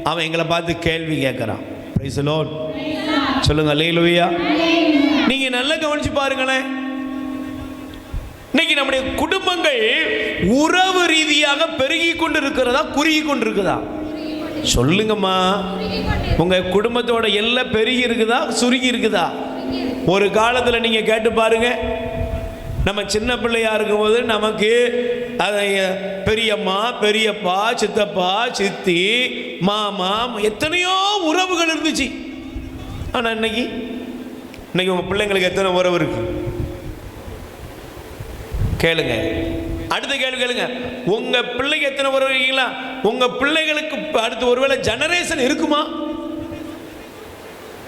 அவன் எங்களை பார்த்து கேள்வி கேட்குறான். Price the Lord. சொல்லுங்க அல்லேலூயா. நீங்க நல்லா கவனிச்சு பாருங்களேன். இன்னைக்கு நம்முடைய குடும்பங்கள் உறவு ரீதியாக பெருகி கொண்டு இருக்கிறதா, குறுகி கொண்டு இருக்குதா? சொல்லுங்கம்மா. உங்க குடும்பத்தோட எல்லாம் பெருகி இருக்குதா, சுருங்கி இருக்குதா? ஒரு காலத்தில் நீங்க கேட்டு பாருங்க, நம்ம சின்ன பிள்ளையா இருக்கும்போது நமக்கு பெரியம்மா, பெரியப்பா, சித்தப்பா, சித்தி, மாமா, எத்தனையோ உறவுகள் இருந்துச்சு. ஆனா இன்னைக்கு உங்க பிள்ளைங்களுக்கு எத்தனை உறவு இருக்கு? கேளுங்க. அடுத்த கேள்வி கேளுங்க, உங்க பிள்ளைக்கு எத்தனை உறவு இருக்கீங்களா? உங்க பிள்ளைகளுக்கு அடுத்து ஒருவேளை ஜெனரேஷன் இருக்குமா?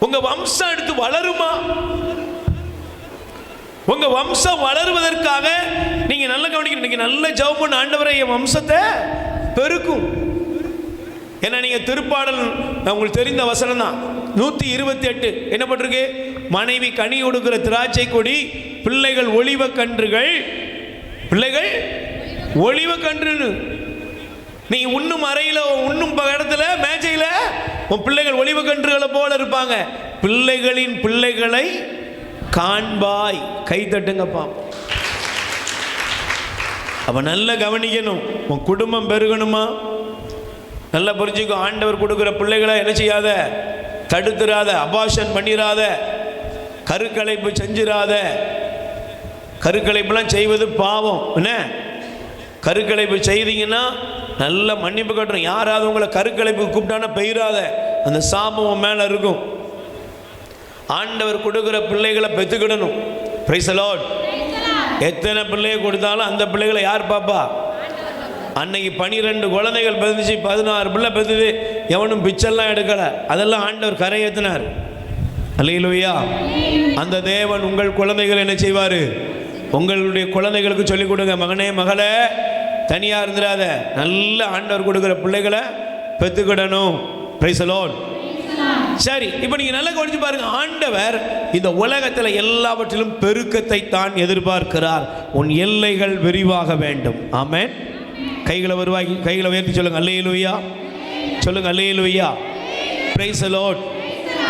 உங்க வம்சம் எடுத்து வளருமா? உங்க வம்சம் வளருவதற்காக நீங்க நல்ல கவனிக்கணும். நீங்க நல்ல ஜெபம் பண்ண, ஆண்டவரே என் வம்சத்தை பெருக்கும். ஏன்னா நீங்க திருப்பாடல் உங்களுக்கு தெரிந்த வசனம் தான் 128 என்ன பட்டிருக்கு? மனைவி கனி கொடுக்கிற திராட்சை கொடி, பிள்ளைகள் ஒளிவ கன்றுகள். பிள்ளைகள் ஒளிவ கன்று. நீ உண்ணும் அறையில, உண்ணும் இடத்துல, மேஜையில உன் பிள்ளைகள் ஒளிவ கன்றுகளை போல இருப்பாங்க. பிள்ளைகளின் பிள்ளைகளை காண்பாய். கை தட்டுங்கப்பா. அப்ப நல்ல கவனிக்கணும். உன் குடும்பம் பெருகணுமா? நல்லா புரிஞ்சுக்கோ. ஆண்டவர் கொடுக்கிற பிள்ளைகளை என்ன செய்யாத, தடுத்துறாத, அபார்ஷன் பண்ணிடாத, கருக்கலைப்பு செஞ்சிடாத. கருக்கலைப்புலாம் செய்வது பாவம். என்ன? கருக்கலைப்பு செய்தீங்கன்னா நல்ல மன்னிப்பு கட்டணும். யாராவது உங்களை கருக்கலைப்பு கூப்பிட்டானா பெயராத, அந்த சாபம் மேல இருக்கும். ஆண்டவர் கொடுக்கிற பிள்ளைகளை பெற்றுக்கிடணும். Price the Lord. எத்தனை பிள்ளையை கொடுத்தாலும் அந்த பிள்ளைகளை யார் பாப்பா? அன்னைக்கு 12 குழந்தைகள் பெருந்துச்சு, 16 பிள்ளை பெருது, எவனும் பிச்செல்லாம் எடுக்கல. அதெல்லாம் ஆண்டவர் கரை ஏற்றினார். அல்லேலூயா. அந்த தேவன் உங்கள் குழந்தைகள் என்ன செய்வார்? உங்களுடைய குழந்தைகளுக்கு சொல்லிக் கொடுங்க, மகனே மகளே தனியா இருந்துடாத, நல்ல ஆண்டவர் கொடுக்கிற பிள்ளைகளை பெற்றுக்கிடணும். Price the Lord. சரி, இப்போ நீங்க நல்லா கவனிச்சு பாருங்க. ஆண்டவர் இந்த உலகத்தில் எல்லாவற்றிலும் பெருக்கத்தை தான் எதிர்பார்க்கிறார். உன் எல்லைகள் விரிவாக வேண்டும். ஆமென். கைகளை உயர்த்தி சொல்லுங்க அல்லேலூயா. சொல்லுங்க அல்லேலூயா. Praise the Lord.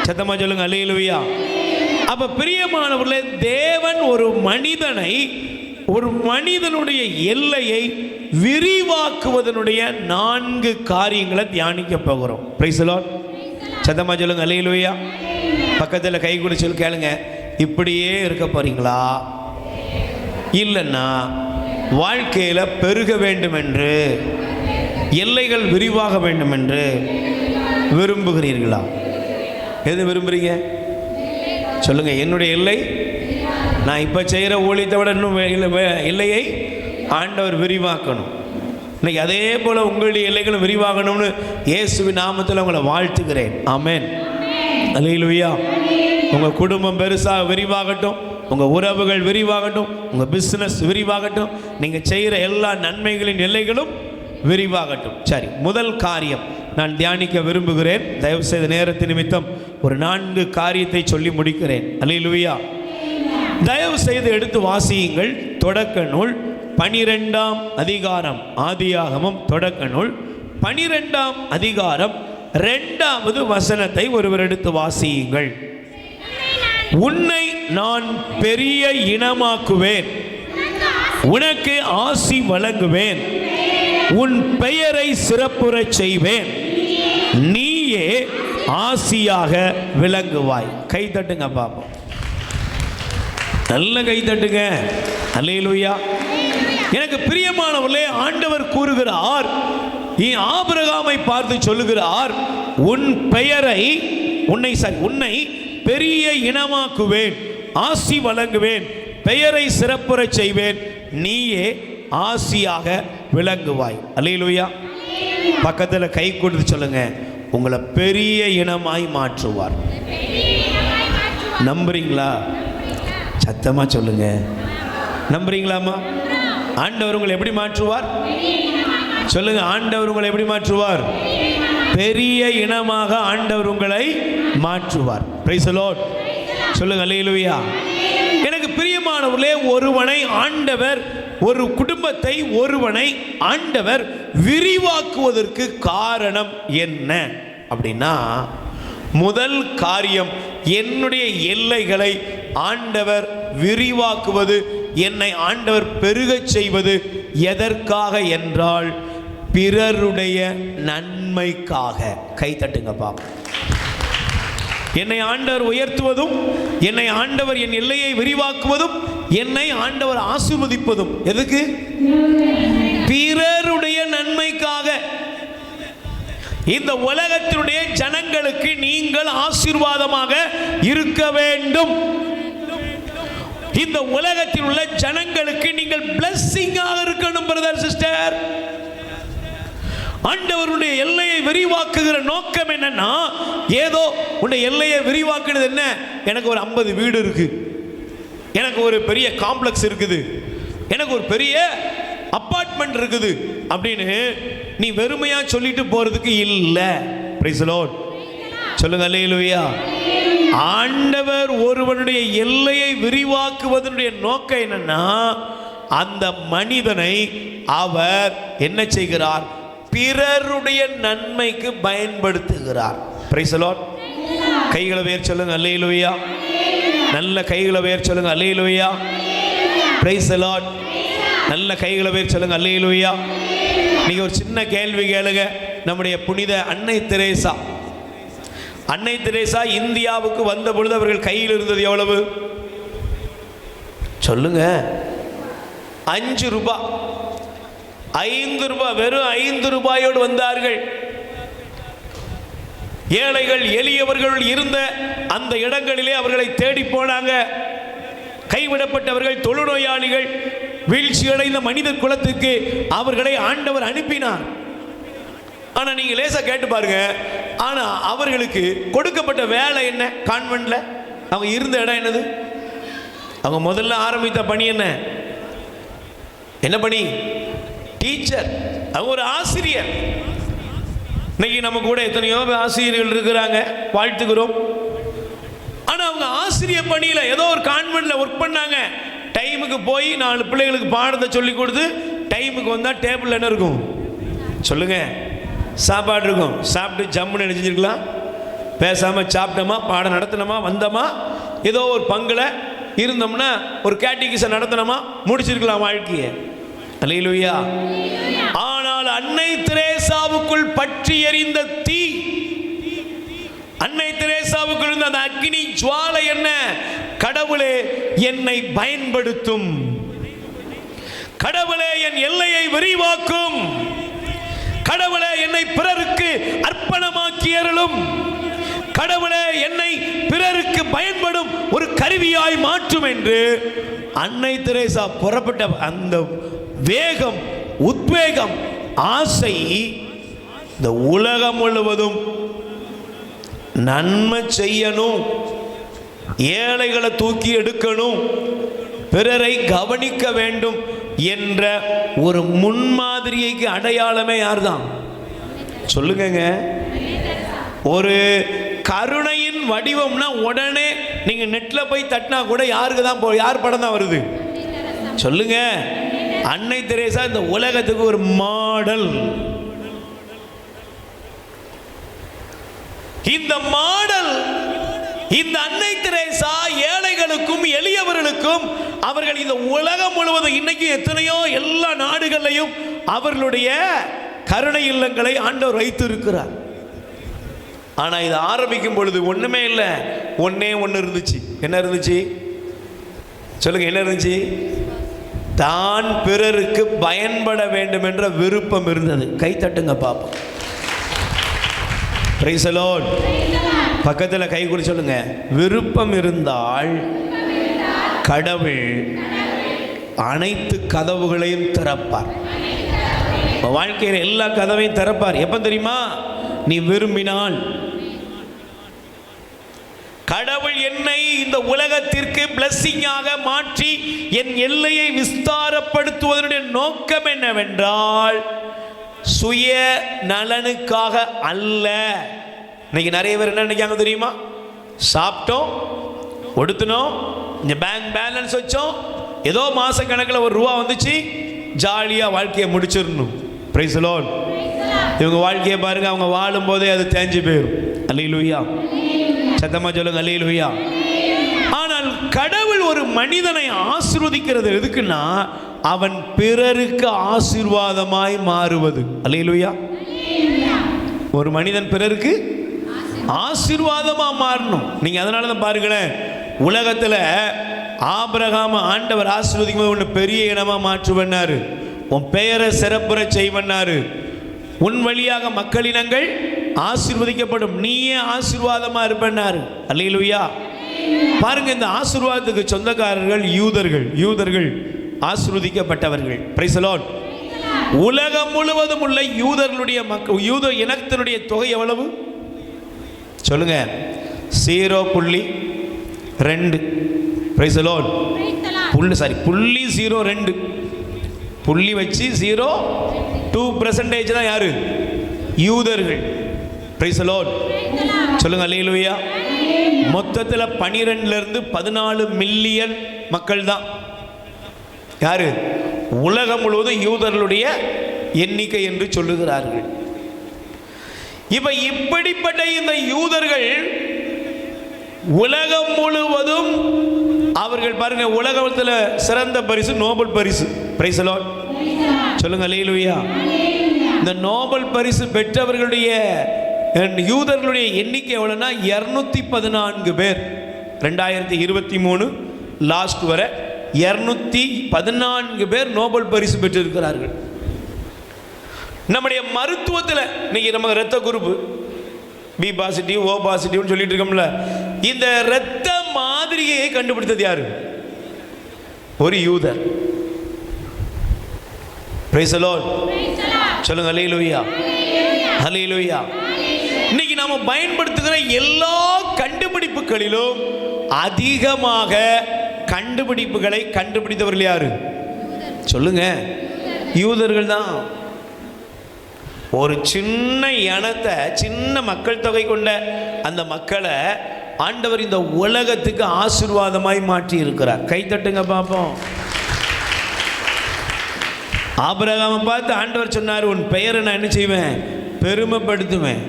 சத்தமா சொல்லுங்க அல்லேலூயா. அப்ப பிரியமானவர்களே, தேவன் ஒரு மனிதனுடைய எல்லையை விரிவாக்குவதனுடைய 4 காரியங்களை தியானிக்க போகிறோம். Price the Lord. சத்தமா சொல்லுங்க அல்லேலூயா. பக்கத்தில் கை கூட சொல்லி கேளுங்க, இப்படியே இருக்க போறீங்களா, இல்லைன்னா வாழ்க்கையில பெருக வேண்டும் என்று, எல்லைகள் விரிவாக வேண்டும் என்று விரும்புகிறீர்களா? எது விரும்புறீங்க? சொல்லுங்க. என்னுடைய எல்லை, நான் இப்ப செய்யற ஊழியத்தை விட இன்னும் எல்லையை ஆண்டவர் விரிவாக்கணும். இன்னைக்கு அதே போல உங்களுடைய எல்லைகளும் விரிவாகணும்னு இயேசுவின் நாமத்தில் உங்களை வாழ்த்துகிறேன். ஆமென். அல்லேலூயா. உங்க குடும்பம் பெருசாக விரிவாகட்டும், உங்க உறவுகள் விரிவாகட்டும், உங்க பிசினஸ் விரிவாகட்டும், நீங்க செய்யற எல்லா நன்மைகளின் எல்லைகளும் விரிவாகட்டும். சரி, முதல் காரியம் நான் தியானிக்க விரும்புகிறேன். தயவு செய்த நேரத்தின் நிமித்தம் ஒரு 4 காரியத்தை சொல்லி முடிக்கிறேன். அல்லேலூயா. தயவு செய்து எடுத்து வாசியுங்கள். தொடக்க நூல் 12ஆம் அதிகாரம், ஆதியாகமம் தொடக்க நூல் 12ஆம் அதிகாரம் 2வது வசனத்தை ஒருவர் எடுத்து வாசியுங்கள். உன்னை நான் பெரிய இனமாக்குவேன், உனக்கு ஆசி வழங்குவேன், உன் பெயரை சிறப்புறச் செய்வேன், நீயே ஆசியாக விளங்குவாய். கை தட்டுங்க பாப்போம், நல்ல கை தட்டுங்க. அல்லேலூயா. எனக்கு பிரியமானவர்களே, ஆண்டவர் கூறுகிறார், ஆபிரகாமை பார்த்து சொல்லுகிறார், உன் பெயரை உன்னை பெரிய இனமாக்குவேன், ஆசி வழங்குவேன், பெயரை சிறப்புறச் செய்வேன், நீயே ஆசியாக விளங்குவாய். அல்லேலூயா. பக்கத்தில் கை கொடுத்து சொல்லுங்க, உங்களை பெரிய இனமாய் மாற்றுவார். நம்புறீங்களா? சத்தமா சொல்லுங்க, நம்புறீங்களாமா? ஆண்டவர் உங்களை எப்படி மாற்றுவார்? சொல்லுங்க, ஆண்டவர் உங்களை எப்படி மாற்றுவார்? பெரிய இனமாக ஆண்டவர் உங்களை மாற்றுவார். Price the Lord. சொல்லுங்க அல்லேலூயா. எனக்கு பிரியமானவர்களே, ஒரு குடும்பத்தை ஆண்டவர் விரிவாக்குவதற்கு காரணம் என்ன அப்படின்னா, முதல் காரியம், என்னுடைய எல்லைகளை ஆண்டவர் விரிவாக்குவது, என்னை ஆண்டவர் பெருகச் செய்வது எதற்காக என்றால் பிறருடைய நன்மைக்காக. கை தட்டுங்க பாப்பா. என்னை ஆண்டவர் உயர்த்துவதும், என்னை ஆண்டவர் என் எல்லையை விரிவாக்குவதும், என்னை ஆண்டவர் ஆசீர்வதிப்பதும் எதுக்கு? பிறருடைய நன்மைக்காக. இந்த உலகத்தினுடைய ஜனங்களுக்கு நீங்கள் ஆசீர்வாதமாக இருக்க வேண்டும். இந்த உலகத்தில் உள்ள ஜனங்களுக்கு நீங்கள் பிளெஸிங்காக இருக்கணும். பிரதர், சிஸ்டர், ஆண்டவருடைய எல்லையை விரிவாக்குகிற நோக்கம் என்னன்னா, ஏதோ உன்னுடைய எல்லையை விரிவாக்குறது என்ன, எனக்கு ஒரு 50 வீடு இருக்கு, எனக்கு ஒரு பெரிய காம்ப்ளெக்ஸ் இருக்குது, எனக்கு ஒரு பெரிய அபார்ட்மெண்ட் இருக்குது அப்படின்னு நீ வெறுமையா சொல்லிட்டு போறதுக்கு இல்லை. Price the Lord. சொல்லுங்க அல்லேலூயா. ஆண்டவர் ஒருவனுடைய எல்லையை விரிவாக்குவதனுடைய நோக்கம் என்னன்னா, அந்த மனிதனை அவர் என்ன செய்கிறார்? பிறருடைய நன்மைக்கு பயன்படுத்துகிறார். Price the Lord. கைகளை உயர்த்தி சொல்லுங்க அல்லேலூயா. நல்ல கைகளை உயர்த்தி சொல்லுங்க அல்லேலூயா. Praise the Lord. நல்ல கைகளை உயர்த்தி சொல்லுங்க அல்லேலூயா. நீங்க ஒரு சின்ன கேள்வி கேளுங்க. நம்முடைய புனித அன்னை தெரேசா இந்தியாவுக்கு வந்த பொழுது அவர்கள் கையில் இருந்தது எவ்வளவு? சொல்லுங்க. 5 ரூபாய். 5 ரூபாய், வெறும் 5 ரூபாயோடு வந்தார்கள். ஏழைகள் எளியவர்கள் இருந்த அந்த இடங்களிலே அவர்களை தேடி போனாங்க. கைவிடப்பட்டவர்கள், தொழுநோயாளிகள், வீழ்ச்சி அடைந்த மனித குலத்துக்கு அவர்களை ஆண்டவர் அனுப்பினார். ஆனா நீங்க லேசா கேட்டு பாருங்க, ஆனா அவர்களுக்கு கொடுக்கப்பட்ட வேலை என்ன? கான்வென்ட்ல அவங்க இருந்த இடம் என்னது? அவங்க முதல்ல ஆரம்பித்த பணி என்ன பணி? டீச்சர். அவங்க ஒரு ஆசிரியர். இன்னைக்கு நம்ம கூட எத்தனையோ ஆசிரியர்கள் இருக்கிறாங்க, வாழ்த்துக்கிறோம். ஆனா அவங்க ஆசிரியர் பணியில ஏதோ ஒரு கான்வென்ட்ல ஒர்க் பண்ணாங்க. டைமுக்கு போய் 4 பிள்ளைகளுக்கு பாடத்தை சொல்லி கொடுத்து டைமுக்கு வந்தா டேபிள் என்ன இருக்கும்? சொல்லுங்க, சாப்பாடு இருக்கும். சாப்பிட்டு ஜம்முன்னு நினைச்சிருக்கலாம். பேசாம சாப்பிட்டோமா, பாடம் நடத்தினோமா, வந்தோமா, ஏதோ ஒரு பங்குல இருந்தோம்னா ஒரு கேட்டிகிசம் நடத்தினோமா, முடிச்சிருக்கலாம் வாழ்க்கையை. அல்லேலூயா. ஆனால் அன்னை தெரேசாவுக்குள் பற்றி எரிந்த தீ, அன்னை தெரேசாவுக்குள் இருந்த அந்த அக்னி ஜுவாலை என்ன? கடவுளே என்னை பயன்படுத்தும், கடவுளே என் எல்லையை விரிவாக்கும், கடவுளே என்னை பிறருக்கு அர்ப்பணமாக்கி அருளும், கடவுளே என்னை பிறருக்கு பயன்படும் ஒரு கருவியாய் மாற்றும் என்று அன்னை தெரேசா புறப்பட்ட அந்த வேகம், உத்வேகம், ஆசை இந்த உலகம் முழுவதும் நன்மை செய்யணும், ஏழைகளை தூக்கி எடுக்கணும், பிறரை கவனிக்க வேண்டும் என்ற ஒரு முன்மாதிரிக்கு அடையாளமே யார்தான்? சொல்லுங்க. ஒரு கருணையின் வடிவம்னா உடனே நீங்க நெட்ல போய் தட்டினா கூட யாருக்கு தான் யார் படம் தான் வருது? சொல்லுங்க. அன்னை தெரேசா இந்த உலகத்துக்கு ஒரு மாடல். இந்த மாடல் இந்த அன்னை தெரேசா ஏழைகளுக்கும் எளியவர்களுக்கும் அவர்கள் இந்த உலகம் முழுவதும் இன்னைக்கு எத்தனையோ எல்லா நாடுகளிலையும் அவர்களுடைய கருணை இல்லங்களை ஆண்டவர் வைத்து இருக்கிறார். ஆனா இது ஆரம்பிக்கும் பொழுது ஒண்ணுமே இல்லை, ஒன்னே ஒன்று இருந்துச்சு. என்ன இருந்துச்சு சொல்லுங்க? என்ன இருந்துச்சு? தான் பிறருக்கு பயன்பட வேண்டும் என்ற விருப்பம் இருந்தது. கை தட்டுங்க பாப்போம். Price the Lord. பக்கத்தில் கை குறி சொல்லுங்க. விருப்பம் இருந்தால் கடவுள் அனைத்து கதவுகளையும் திறப்பார். வாழ்க்கையில் எல்லா கதவையும் திறப்பார். எப்ப தெரியுமா? நீ விரும்பினால். கடவுள் என்னை இந்த உலகத்திற்கு பிளஸிங்காக மாற்றி என் எல்லையை விஸ்தாரப்படுத்துவதனுடைய நோக்கம் என்னவென்றால் சுய நலனுக்காக அல்ல. இன்னைக்கு நிறைய பேர் என்ன நினைக்காங்க தெரியுமா? சாப்பிட்டோம், ஒடுத்தினோம், இந்த பேங்க் பேலன்ஸ் வச்சோம், ஏதோ மாச கணக்கில் ஒரு ரூபா வந்துச்சு, ஜாலியாக வாழ்க்கையை முடிச்சிடணும். Price the Lord. இவங்க வாழ்க்கையை பாருங்க, அவங்க வாழும் போதே அது தேஞ்சு போயிடும். அல்லேலூயா. சத்தமா சொல்லுங்க அல்லேலூயா. ஆனால் கடவுள் ஒரு மனிதனை ஆசீர்வதிக்கிறது எதுக்குன்னா அவன் பிறருக்கு ஆசீர்வாதமாய் மாறுவது. அல்லேலூயா. ஒரு மனிதன் பிறருக்கு ஆசீர்வாதமா மாறணும். நீங்க அதனால தான் பாருங்களேன், உலகத்துல ஆபிரகாம் ஆண்டவர் ஆசீர்வதிக்கும் போது உன்னை பெரிய இனமா மாற்றுவன்னாரு, உன் பெயரை சிறப்புற செய்வன்னாரு, உன் வழியாக மக்களினங்கள் ஆசீர்வதிக்கப்படும், நீயே ஆசீர்வாதமா இருப்பன்னாரு. அல்லேலூயா. பாருங்க, இந்த ஆசீர்வாதத்துக்கு சொந்தக்காரர்கள் யூதர்கள். யூதர்கள் ஆசீர்வதிக்கப்பட்டவர்கள். Price the Lord. உலகம் முழுவதும் உள்ள யூதர்களுடைய மக்கள், யூத இனத்தினுடைய தொகை எவ்வளவு சொல்லுங்க? 0.2. Price the Lord. புள்ளி 0.2 புள்ளி வச்சு 0.2% தான் யாரு? யூதர்கள். Price the Lord. சொல்லுங்க அல்லேலூயா. மொத்தத்தில் 12 இருந்து 14 மில்லியன் மக்கள் தான் யாரு? உலகம் முழுவதும் யூதர்களுடைய எண்ணிக்கை என்று சொல்லுகிறார்கள். இப்ப இப்படிப்பட்ட இந்த யூதர்கள் உலகம் முழுவதும் அவர்கள் பாருங்க, உலகத்தில் சிறந்த பரிசு நோபல் பரிசு. Price the Lord. சொல்லுங்க அல்லேலூயா. இந்த நோபல் பரிசு பெற்றவர்களுடைய யூதர்களுடைய எண்ணிக்கை எவ்வளவுனா 214 பேர். 2023 லாஸ்ட் வரை 214 பேர் நோபல் பரிசு பெற்றிருக்கிறார்கள். நம்முடைய மருத்துவத்தில் இன்னைக்கு நம்ம இரத்த குரூப் பி பாசிட்டிவ் ஓ பாசிட்டிவ்னு சொல்லிட்டு இருக்கோம்ல, இந்த இரத்த மாதிரியை கண்டுபிடித்தது யாரு? ஒரு யூதர். Price the Lord. சொல்லுங்க அல்லேலூயா. அல்லேலூயா. இன்னைக்கு நாம பயன்படுத்துகிற எல்லா கண்டுபிடிப்புகளிலும் அதிகமாக கண்டுபிடிப்புகளை கண்டுபிடித்தவர்கள் யாரு? சொல்லுங்க, யூதர்கள் தான். ஒரு சின்ன இனத்தை, சின்ன மக்கள் தொகை கொண்ட அந்த மக்களை ஆண்டவர் இந்த உலகத்துக்கு ஆசீர்வாதமாய் மாற்றி இருக்கிறார். கை தட்டுங்க பாப்போம். ஆபிரகாமை பார்த்து ஆண்டவர் சொன்னார், உன் பெயரை நான் என்ன செய்வேன்? பெருமைப்படுத்துவேன்,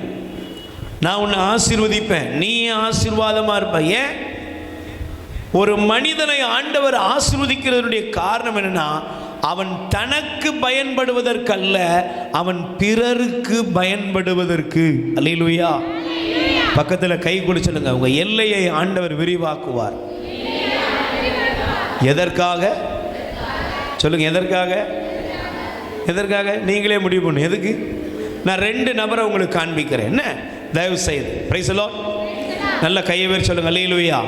நான் உன்னை ஆசீர்வதிப்பேன், நீ ஆசீர்வாதமா இருப்ப. ஏன்? ஒரு மனிதனை ஆண்டவர் ஆசீர்வதிக்கிறதுடைய காரணம் என்னன்னா, அவன் தனக்கு பயன்படுவதற்கல்ல, அவன் பிறருக்கு பயன்படுவதற்கு. அல்லேலூயா. பக்கத்தில் கை கொடு சொல்லுங்க, உங்க எல்லையை ஆண்டவர் விரிவாக்குவார். எதற்காக சொல்லுங்க? எதற்காக? எதற்காக? நீங்களே முடிவு பண்ணுங்க. எதுக்கு? நான் 2 நபரை உங்களுக்கு காண்பிக்கிறேன். என்ன? தயவு செய்து. Price the Lord. நல்ல கையை வேறு சொல்லுங்க. அல்லேலூயா.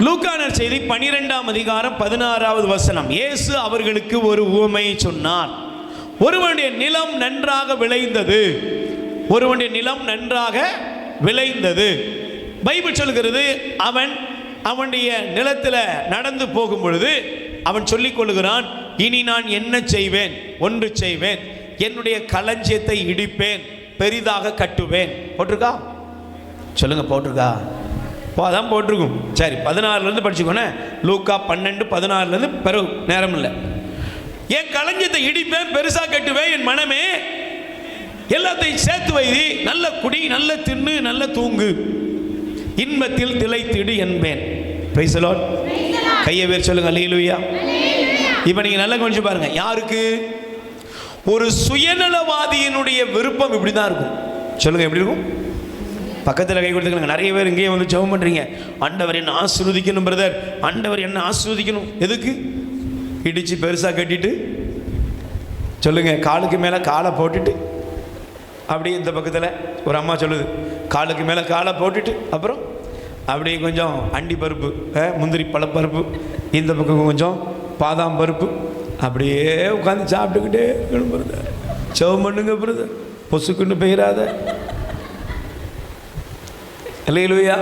லூக்கா நற்செய்தி 12ஆம் அதிகாரம் 16வது வசனம். இயேசு அவர்களுக்கு ஒரு உவமையை சொன்னார். ஒருவனுடைய நிலம் நன்றாக விளைந்தது. ஒருவனுடைய நிலம் நன்றாக விளைந்தது. பைபிள் சொல்கிறது, அவனுடைய நிலத்தில் நடந்து போகும் பொழுது அவன் சொல்லிக் கொள்கிறான், இனி நான் என்ன செய்வேன்? ஒன்று செய்வேன், என்னுடைய களஞ்சியத்தை இடிப்பேன், பெரிதாக கட்டுவேன். போட்டிருக்கா? சொல்லுங்க, போட்டிருக்கா? அதான் போட்டிருக்கும். சரி, 16லேருந்து படிச்சுக்கோனே. லூக்கா 12:16 பிறகு நேரம் இல்லை. என் களஞ்சியத்தை இடிப்பேன், பெருசாக கட்டுவேன், என் மனமே எல்லாத்தையும் சேர்த்து வை, நல்ல குடி, நல்ல தின்னு, நல்ல தூங்கு, இன்பத்தில் திளைத்திடு என்பேன். Price the Lord. கையை வேர் சொல்லுங்க அல்லேலூயா. இப்போ நீங்க நல்லா கொஞ்சம் பாருங்க, யாருக்கு? ஒரு சுயநலவாதியினுடைய விருப்பம் இப்படி தான் இருக்கும். சொல்லுங்க எப்படி இருக்கும்? பக்கத்தில் கை கொடுத்துக்கலாங்க. நிறைய பேர் இங்கேயே வந்து ஜெபம் பண்ணுறீங்க, ஆண்டவர் என்ன ஆசீர்வதிக்கணும் பிரதர், ஆண்டவர் என்ன ஆசீர்வதிக்கணும். எதுக்கு? இடித்து பெருசாக கட்டிட்டு சொல்லுங்க, காலுக்கு மேலே காலை போட்டுட்டு, அப்படியே இந்த பக்கத்தில் ஒரு அம்மா சொல்லுது, காலுக்கு மேலே காலை போட்டுட்டு அப்புறம் அப்படியே கொஞ்சம் அண்டி பருப்பு, முந்திரி பழப்பருப்பு, இந்த பக்கம் கொஞ்சம் பாதாம் பருப்பு, அப்படியே உட்காந்து சாப்பிட்டுக்கிட்டே இருக்கணும் பிரதர். ஜெபம் பண்ணுங்க பிரதர், பொசுக்குன்னு பெயராத. அல்லேலூயா.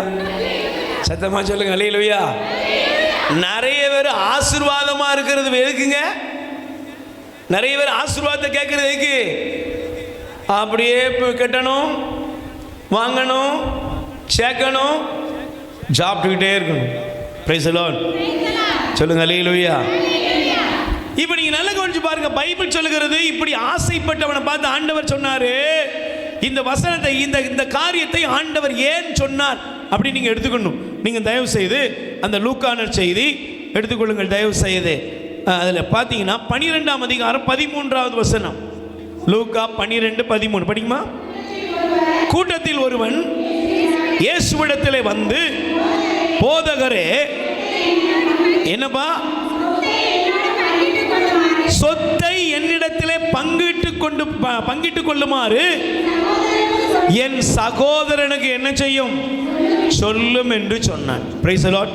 சத்தமா சொல்லுங்க அல்லேலூயா. நிறைய பேர் ஆசீர்வாதமா இருக்கிறது எதுக்குங்க? நிறைய பேர் ஆசீர்வாதத்தை கேட்கறது எதுக்கு? அப்படியே கட்டணும், வாங்கணும், சேர்க்கணும், சாப்பிட்டுக்கிட்டே இருக்கணும். Price the Lord. சொல்லுங்க அல்லேலூயா. இப்போ நீங்க நல்லா கவனிச்சு பாருங்க, பைபிள் சொல்லுகிறது, இப்படி ஆசைப்பட்டவனை பார்த்து ஆண்டவர் சொன்னாரு, இந்த வசனத்தை, இந்த காரியத்தை ஆண்டவர் ஏன் சொன்னார் அப்படி நீங்க எடுத்துக்கணும். நீங்க தயவு செய்து அந்த லூக்கான செய்தி எடுத்துக்கொள்ளுங்கள் தயவு செய்து. அதில் பார்த்தீங்கன்னா 12ஆம் அதிகாரம் 13வது வசனம். லூக்கா 12:13 படிக்குமா? கூட்டத்தில் ஒருவன் இயேசுவிடத்திலே வந்து, போதகரே, என்னப்பா? சொத்தை என்னிடத்திலே பங்கிட்டு கொள்ளுமாறு என் சகோதரனுக்கு என்ன செய்யும் சொல்லும் என்று சொன்னான். Praise the Lord.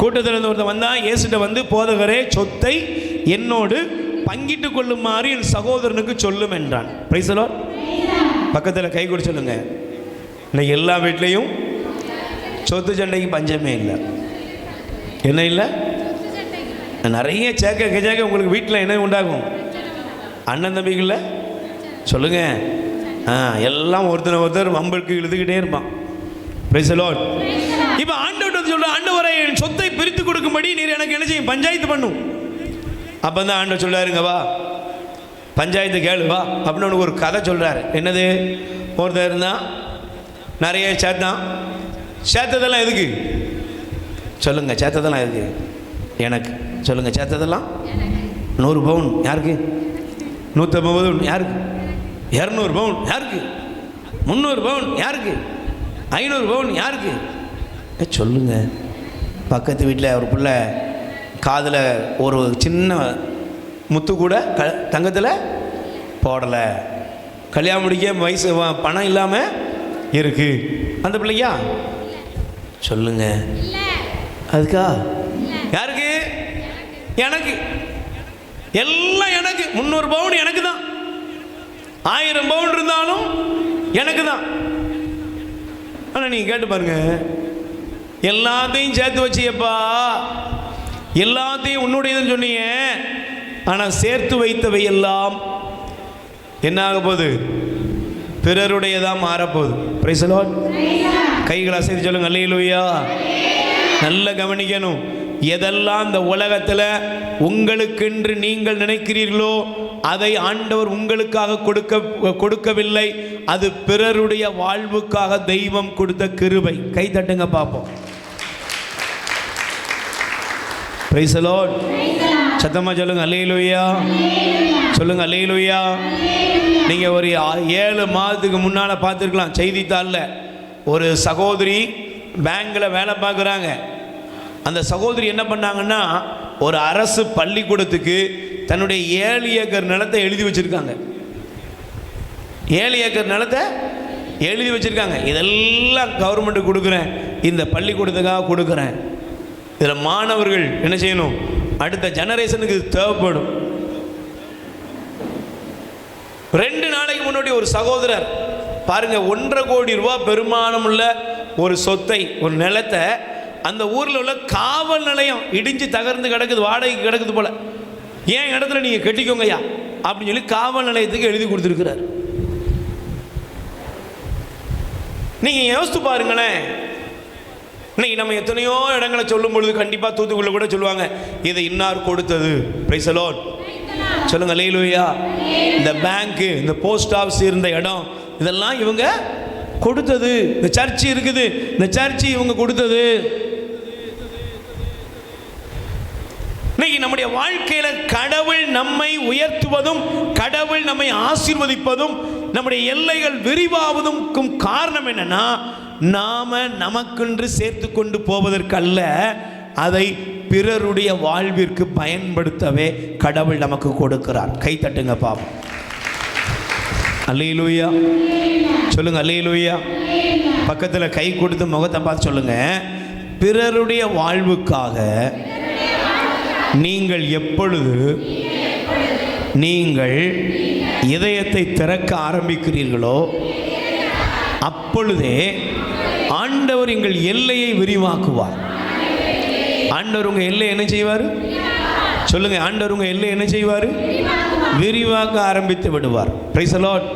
கூட்டத்திலிருந்து ஒருத்தன் வந்தா, இயேசுட்ட வந்து, போதகரே, சொத்தை என்னோடு பங்கிட்டு கொள்ளுமாறு என் சகோதரனுக்கு சொல்லும் என்றான். Price the Lord. பக்கத்தில் கை கொடுத்து சொல்லுங்க, இன்னைக்கு எல்லா வீட்லேயும் சொத்து சண்டைக்கு பஞ்சமே இல்லை. என்ன இல்லை? நிறைய சேர்க்க உங்களுக்கு வீட்டில் என்ன உண்டாகும்? அண்ணன் தம்பிகளில் சொல்லுங்க, எல்லாம் ஒருத்தர் வம்புக்கு இழுதுகிட்டே இருப்பான். Price the Lord. இப்போ ஆண்டவர் சொல்ற, ஆண்டவரே, என் சொத்தை பிரித்து கொடுக்கும்படி நீர் எனக்கு என்ன செய்யும்? பஞ்சாயத்து பண்ணும். அப்போ தான் ஆண்டவர் சொல்றாருங்க, வா பஞ்சாயத்து கேளு வா அப்படின்னு உனக்கு ஒரு கதை சொல்றாரு. என்னது? ஒருத்தர் இருந்தான், நிறைய சேர்த்தான். சேர்த்ததெல்லாம் எதுக்கு? சொல்லுங்க, சேர்த்ததெல்லாம் எதுக்கு? எனக்கு. சொல்லுங்க, சேர்த்ததெல்லாம் 100 பவுன் யாருக்கு? 150 பவுன் யாருக்கு? 200 பவுன் யாருக்கு? 300 பவுன் யாருக்கு? 500 பவுன் யாருக்கு? சொல்லுங்க. பக்கத்து வீட்டில் ஒரு பிள்ளை காதில் ஒரு சின்ன முத்து கூட தங்கத்தில் போடலை, கல்யாணம் முடிக்க வயசு பணம் இல்லாமல் இருக்கு. அந்த பிள்ளையா? சொல்லுங்க. அதுக்கா? யாருக்கு? எனக்கு. எல்லாம் எனக்கு. 300 பவுன் எனக்கு தான், 1000 பவுன் இருந்தாலும் எனக்கு தான். ஆனால் நீங்கள் கேட்டு பாருங்க, எல்லாத்தையும் சேர்த்து வச்சியப்பா, எல்லாத்தையும் உன்னுடையதுன்னு சொன்னீங்க, ஆனால் சேர்த்து வைத்தவை எல்லாம் என்ன ஆக போகுது? பிறருடையதான் மாறப்போகுது. Price the Lord. கைகளை அசைத்து சொல்லுங்க அல்லேலூயா. நல்ல கவனிக்கணும். எதெல்லாம் இந்த உலகத்தில் உங்களுக்கென்று நீங்கள் நினைக்கிறீர்களோ அதை ஆண்டவர் உங்களுக்காக கொடுக்கவில்லை. அது பிறருடைய வாழ்வுக்காக தெய்வம் கொடுத்த கிருபை. கை தட்டுங்க பார்ப்போம். Price the Lord. சத்தமா சொல்லுங்க அல்லேலூயா. சொல்லுங்க அல்லேலூயா. நீங்க ஒரு 7 மாதத்துக்கு முன்னால் பார்த்துருக்கலாம் செய்தித்தாளில், ஒரு சகோதரி பேங்கில் வேலை பார்க்குறாங்க. அந்த சகோதரி என்ன பண்ணாங்கன்னா, ஒரு அரசு பள்ளிக்கூடத்துக்கு தன்னுடைய 7 ஏக்கர் நிலத்தை எழுதி வச்சுருக்காங்க. 7 ஏக்கர் நிலத்தை எழுதி வச்சுருக்காங்க. இதெல்லாம் கவர்மெண்ட்டுக்கு கொடுக்குறேன், இந்த பள்ளிக்கூடத்துக்காக கொடுக்குறேன். இதில் மாணவர்கள் என்ன செய்யணும்? அடுத்த ஜெனரேஷனுக்கு இது தேவைப்படும். 2 நாளைக்கு முன்னாடி ஒரு சகோதரர் பாருங்க, 1.5 கோடி ரூபாய் பெருமானம் உள்ள ஒரு சொத்தை, ஒரு நிலத்தை அந்த ஊரில் உள்ள காவல் நிலையம் இடிஞ்சு தகர்ந்து கிடக்குது, வாடகைக்கு கிடக்குது போல, ஏன் இடத்துல நீங்கள் கட்டிக்கோங்கய்யா அப்படின்னு சொல்லி காவல் நிலையத்துக்கு எழுதி கொடுத்துருக்கிறார். நீங்கள் யோசித்து பாருங்களேன். இன்னைக்கு நம்ம எத்தனையோ இடங்களை சொல்லும் பொழுது கண்டிப்பாக தூத்துக்குள்ள கூட சொல்லுவாங்க, இதை இன்னார் கொடுத்தது. Price the Lord. சொல்லுங்க அல்லேலூயா. இந்த பேங்க், இந்த போஸ்ட் ஆஃபீஸ் இருந்த இடம், இதெல்லாம் இவங்க கொடுத்தது. இந்த சர்ச் இருக்குது, இந்த சர்ச் இவங்க கொடுத்தது. இன்னைக்கு நம்முடைய வாழ்க்கையில கடவுள் நம்மை உயர்த்துவதும், கடவுள் நம்மை ஆசீர்வதிப்பதும், நம்முடைய எல்லைகள் விரிவாவதும் காரணம் என்னன்னா, நாம நமக்கென்று சேர்த்து கொண்டு போவதற்கு அல்ல, அதை பிறருடைய வாழ்விற்கு பயன்படுத்தவே கடவுள் நமக்கு கொடுக்கிறார். கை தட்டுங்க பாப்போம். அல்லேலூயா. சொல்லுங்க அல்லேலூயா. பக்கத்தில் கை கொடுத்து முகத்தை பார்த்து சொல்லுங்க, பிறருடைய வாழ்வுக்காக நீங்கள் எப்பொழுது நீங்கள் இதயத்தை திறக்க ஆரம்பிக்கிறீர்களோ அப்பொழுதே ஆண்டவர் எங்கள் எல்லையை விரிவாக்குவார். ஆண்டவர் உங்க எல்லை என்ன செய்வார்? சொல்லுங்க, ஆண்டவர் உங்க எல்லை என்ன செய்வார்? விரிவாக்க ஆரம்பித்து விடுவார். Price the Lord.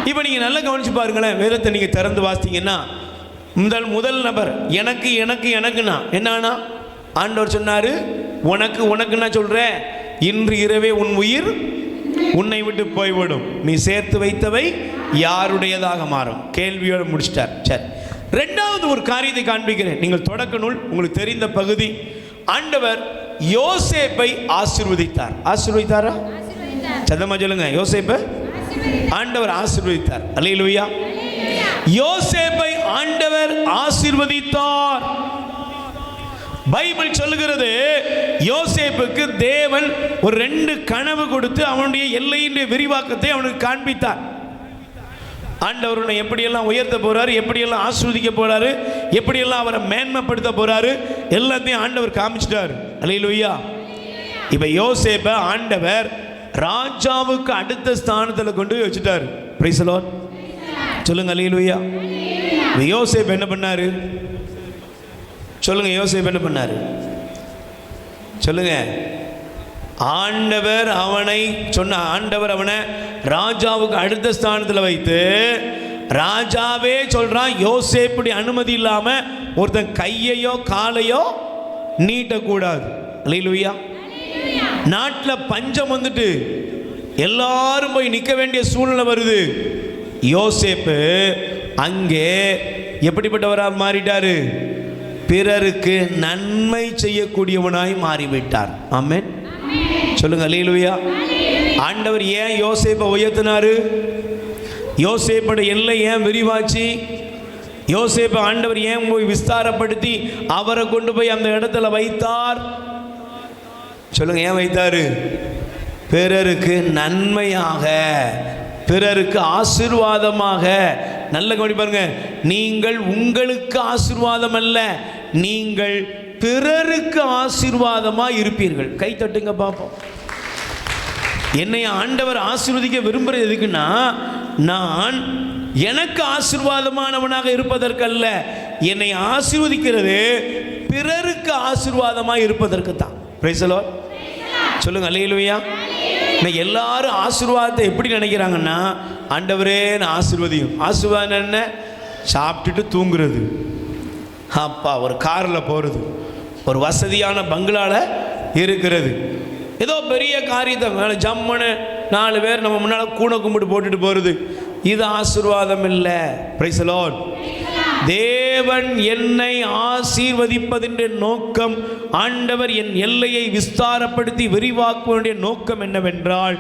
இப்போ நீங்க நல்லா கவனிச்சு பாருங்களேன், வேதத்தை நீங்க திறந்து வாசித்தீங்கன்னா முதல் நபர் எனக்கு எனக்கு எனக்குன்னா என்னன்னா, ஆண்டவர் சொன்னாரு உனக்கு உனக்குன்னா சொல்றேன், இன்று இரவே உன் உயிர் உன்னை விட்டு போய்விடும், நீ சேர்த்து வைத்தவை யாருடையதாக மாறும். கேள்வியோடு முடிச்சிட்டார். சரி, ரெண்டாவது ஒரு காரியத்தை காண்பிக்கிறேன். நீங்கள் தொடக்க நூல் உங்களுக்கு தெரிந்த பகுதி. ஆண்டவர் யோசேப்பை ஆசீர்வதித்தார். ஆசீர்வதித்தாரா? சத்தமா சொல்லுங்க. யோசேப்பை ஆண்டவர் ஆசீர்வதித்தார். அல்லேலூயா. யோசேப்பை ஆண்டவர் ஆசீர்வதித்தார். பைபிள் சொல்லுகிறது, யோசேப்புக்கு தேவன் ஒரு 2 கனவு கொடுத்து அவனுடைய எல்லையின் விரிவாக்கத்தை அவனுக்கு காண்பித்தார். ஆண்டவர் உன்னை எப்படியெல்லாம் உயர்த்த போறாரு, எப்படியெல்லாம் ஆசீர்வதிக்க போறாரு, எப்படியெல்லாம் அவரை மேன்மைப்படுத்த போறாரு, எல்லாத்தையும் ஆண்டவர் காமிச்சிட்டாரு. அல்லேலூயா. இப்ப யோசேப்பை ஆண்டவர் ராஜாவுக்கு அடுத்த ஸ்தானத்தில் கொண்டு போய் வச்சுட்டாரு. Price the Lord. சொல்லுங்க அல்லேலூயா. யோசேப்பு என்ன பண்ணாரு? சொல்லுங்க, யோசேப்பு என்ன பண்ணாரு? சொல்லுங்க. ஆண்டவர் அவனை சொன்ன, ஆண்டவர் அவனை ராஜாவுக்கு அடுத்த ஸ்தானத்தில் வைத்து, ராஜாவே சொல்றான் யோசேப்புடைய அனுமதி இல்லாம ஒருத்தன் கையையோ காலையோ நீட்டக்கூடாது. அல்லேலூயா. நாட்டில் பஞ்சம் வந்துட்டு எல்லாரும் போய் நிற்க வேண்டிய சூழ்நிலை வருது. யோசேப்பு அங்கே எப்படிப்பட்டவராக மாறிட்டாரு? பிறருக்கு நன்மை செய்யக்கூடியவனாய் மாறிவிட்டார். ஆமென். சொல்லுங்க அல்லேலூயா. ஆண்டவர் ஏன் யோசேப்பை உயர்த்தினாரு? யோசேப்போட எல்லை ஏன் விரிவாச்சு? யோசேப்பை ஆண்டவர் ஏன் போய் விஸ்தாரப்படுத்தி அவரை கொண்டு போய் அந்த இடத்துல வைத்தார்? சொல்லுங்க, ஏன் வைத்தாரு? பிறருக்கு நன்மையாக, பிறருக்கு ஆசீர்வாதமாக. நல்ல கவனி பாருங்க, நீங்கள் உங்களுக்கு ஆசீர்வாதம் அல்ல, நீங்கள் பிறருக்கு ஆசீர்வாதமாக இருப்பீர்கள். கை தட்டுங்க பார்ப்போம். என்னை ஆண்டவர் ஆசீர்வதிக்க விரும்புகிறது எதுக்குன்னா, நான் எனக்கு ஆசீர்வாதமானவனாக இருப்பதற்கல்ல, என்னை ஆசீர்வதிக்கிறது பிறருக்கு ஆசீர்வாதமாக இருப்பதற்கு தான். Price the Lord. சொல்லுங்க அல்லேலூயா. இன்னைக்கு எல்லாரும் ஆசீர்வாதத்தை எப்படி நினைக்கிறாங்கன்னா, ஆண்டவரே நான் ஆசீர்வதியும். ஆசீர்வாதம் என்ன? சாப்பிட்டுட்டு தூங்குறது, அப்பா ஒரு காரில் போகிறது, ஒரு வசதியான பங்களாவில் இருக்கிறது, ஏதோ பெரிய காரியத்தை மேலே ஜம்முன்னு 4 பேர் நம்ம முன்னால் கூண கும்பிட்டு போட்டுட்டு போகிறது, இது ஆசீர்வாதம் இல்லை. Price the Lord. தேவன் என்னை ஆசீர்வதிப்பதின் நோக்கம், ஆண்டவர் என் எல்லையை விஸ்தாரப்படுத்தி விரிவாக்குவதனுடைய நோக்கம் என்னவென்றால்,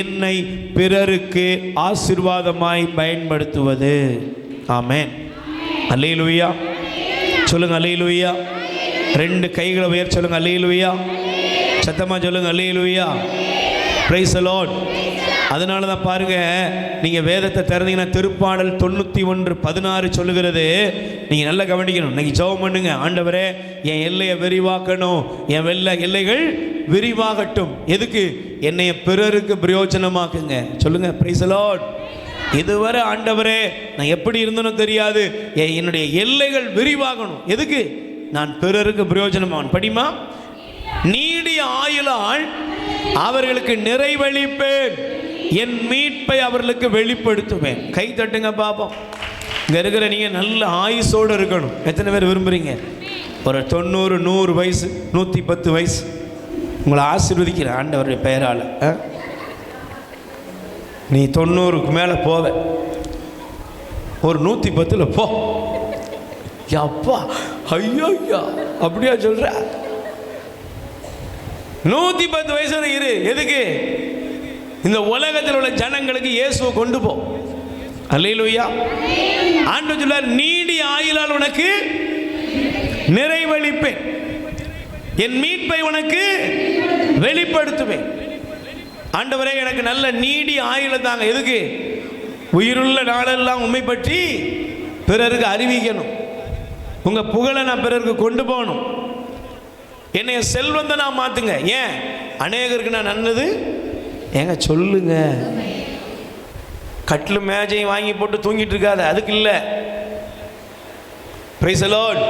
என்னை பிறருக்கு ஆசீர்வாதமாய் பயன்படுத்துவது. ஆமென். அல்லேலூயா. சொல்லுங்க அல்லேலூயா. 2 கைகளை உயர்த்தி சொல்லுங்க அல்லேலூயா. சத்தமா சொல்லுங்க அல்லேலூயா. Praise the Lord. அதனால தான் பாருங்க, நீங்கள் வேதத்தை திறந்தீங்கன்னா திருப்பாடல் 91:16 சொல்லுகிறது. நீங்கள் நல்லா கவனிக்கணும். இன்னைக்கு ஜெபம் பண்ணுங்க, ஆண்டவரே என் எல்லையை விரிவாக்கணும், என் எல்லைகள் விரிவாகட்டும். எதுக்கு? என்னைய பிறருக்கு பிரயோஜனமாக்குங்க. சொல்லுங்க பிரைஸ் தி லார்ட். இதுவரை ஆண்டவரே நான் எப்படி இருந்தேனோ தெரியாது, என்னுடைய எல்லைகள் விரிவாகணும். எதுக்கு? நான் பிறருக்கு பிரயோஜனமாகணும். படிமா, நீடிய ஆயுளால் அவர்களுக்கு நிறைவளிப்பேன், என் மீட்பை அவர்களுக்கு வெளிப்படுத்துவேன். கை தட்டுங்க பாப்போம். இங்கே இருக்கிற நீங்கள் நல்ல ஆயுசோடு இருக்கணும். எத்தனை பேர் விரும்புகிறீங்க? ஒரு 90, 100 வயசு, 110 வயசு, உங்களை ஆசீர்வதிக்கிற ஆண்டவருடைய பெயரால். நீ 90க்கு மேலே போவ, ஒரு 110 போ. அப்பா ஐயோ ஐயா அப்படியா சொல்ற? 110 வயசு வரை இரு. எதுக்கு? இந்த உலகத்தில் உள்ள ஜனங்களுக்கு இயேசுவை கொண்டு போ. அல்லேலூயா. ஆண்டவர் சொல்றார், நீடி ஆயுளால் உனக்கு நிறைவளிப்பேன், என் மீட்பை உனக்கு வெளிப்படுத்துவேன். ஆண்டவரே எனக்கு நல்ல நீடி ஆயுள தாங்க. எதுக்கு? உயிருள்ள நாளெல்லாம் உண்மை பற்றி பிறருக்கு அறிவிக்கணும். உங்க புகழை நான் பிறருக்கு கொண்டு போகணும். என்னைய செல்வந்த நான் மாத்துங்க. ஏன்? அநேகருக்கு நான் நல்லது ஏங்க சொல்லுங்க. கட்டில் மேஜையும் வாங்கி போட்டு தூங்கிட்டு இருக்காத, அதுக்கு இல்லை. Price the Lord.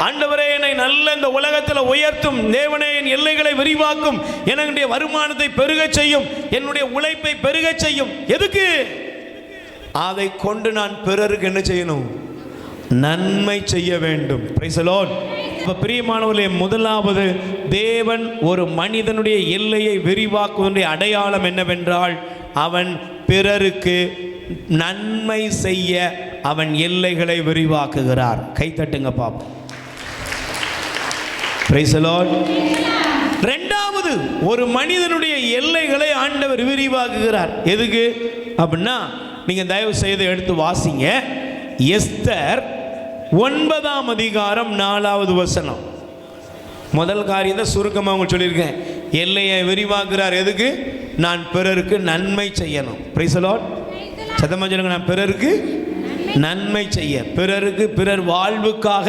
ஆண்டவரே என்னை நல்ல இந்த உலகத்தில் உயர்த்தும் தேவனே, என் எல்லைகளை விரிவாக்கும், என்னுடைய வருமானத்தை பெருகச் செய்யும், என்னுடைய உழைப்பை பெருகச் செய்யும். எதுக்கு? அதை கொண்டு நான் பிறருக்கு என்ன செய்யணும்? நன்மை செய்ய வேண்டும். Price the Lord. பிரியமானவர்களே, முதலாவது தேவன் ஒரு மனிதனுடைய எல்லையை விரிவாக்குவதனுடைய அடையாளம் என்னவென்றால், அவன் பிறருக்கு நன்மை செய்ய அவன் எல்லைகளை விரிவாக்குகிறார். கைத்தட்டுங்க பாப்போம். Price the Lord. இரண்டாவது, ஒரு மனிதனுடைய எல்லைகளை ஆண்டவர் விரிவாக்குகிறார். எதுக்கு அப்படின்னா, நீங்க தயவு செய்து எடுத்து வாசிங்க. எஸ்தர் 9ஆம் அதிகாரம் 4வது வசனம். முதல் காரியத்தை சுருக்கமாக உங்களுக்கு சொல்லியிருக்கேன். எல்லையை விரிவாக்குறார். எதுக்கு? நான் பிறருக்கு நன்மை செய்யணும். Price the Lord. சத்தமா சொல்லுங்க, நான் பிறருக்கு நன்மை செய்ய, பிறருக்கு பிறர் வாழ்வுக்காக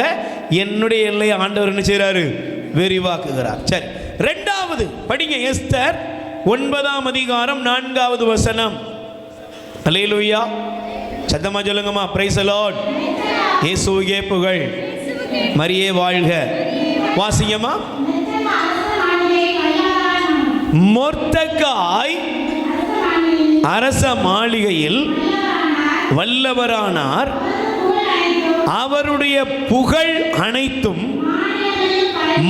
என்னுடைய எல்லையை ஆண்டவர் என்ன செய்கிறாரு? விரிவாக்குகிறார். சரி, இரண்டாவது படிங்க. எஸ்தர் 9ஆம் அதிகாரம் 4வது வசனம். அல்லேலூயா. சத்தமா சொல்லுங்கம்மா. Price the Lord. இயேசுவே புகழ், மரியே வாழ்க. வாசிங்கம்மா. மொர்தெகாய் அரச மாளிகையில் வல்லவரானார், அவருடைய புகழ் அனைத்தும்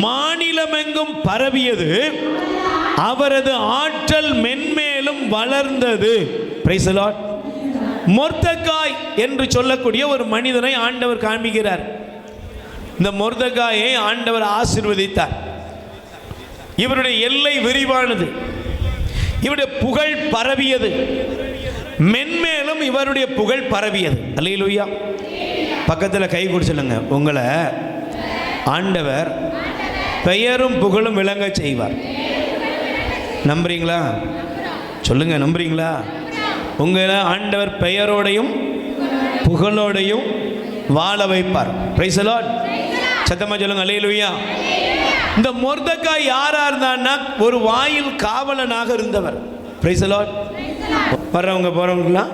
மாநிலமெங்கும் பரவியது, அவரது ஆற்றல் மென்மேலும் வளர்ந்தது. Praise the Lord. மொர்தெகாய் என்று சொல்லக்கூடிய ஒரு மனிதனை ஆண்டவர் காண்பிக்கிறார். இந்த மொர்தெகாயை ஆண்டவர் ஆசீர்வதித்தார். இவருடைய எல்லை விரிவானது, இவருடைய புகழ் பரவியது, மென்மேலும் இவருடைய புகழ் பரவியது. அல்லேலூயா. பக்கத்தில் கை கொடுத்துடுங்க. உங்களை ஆண்டவர் பெயரும் புகழும் விளங்க செய்வார். நம்புறீங்களா? சொல்லுங்க, நம்புறீங்களா? உங்களை ஆண்டவர் பெயரோடையும் புகழோடையும் வாழ வைப்பார். Price the Lord. சத்தமா சொல்லுங்க அல்லேலூயா. இந்த மொர்தெகாய் யாரா இருந்தான்னா, ஒரு வாயில் காவலனாக இருந்தவர். Price the Lord. வர்றவங்க போறவங்கலாம்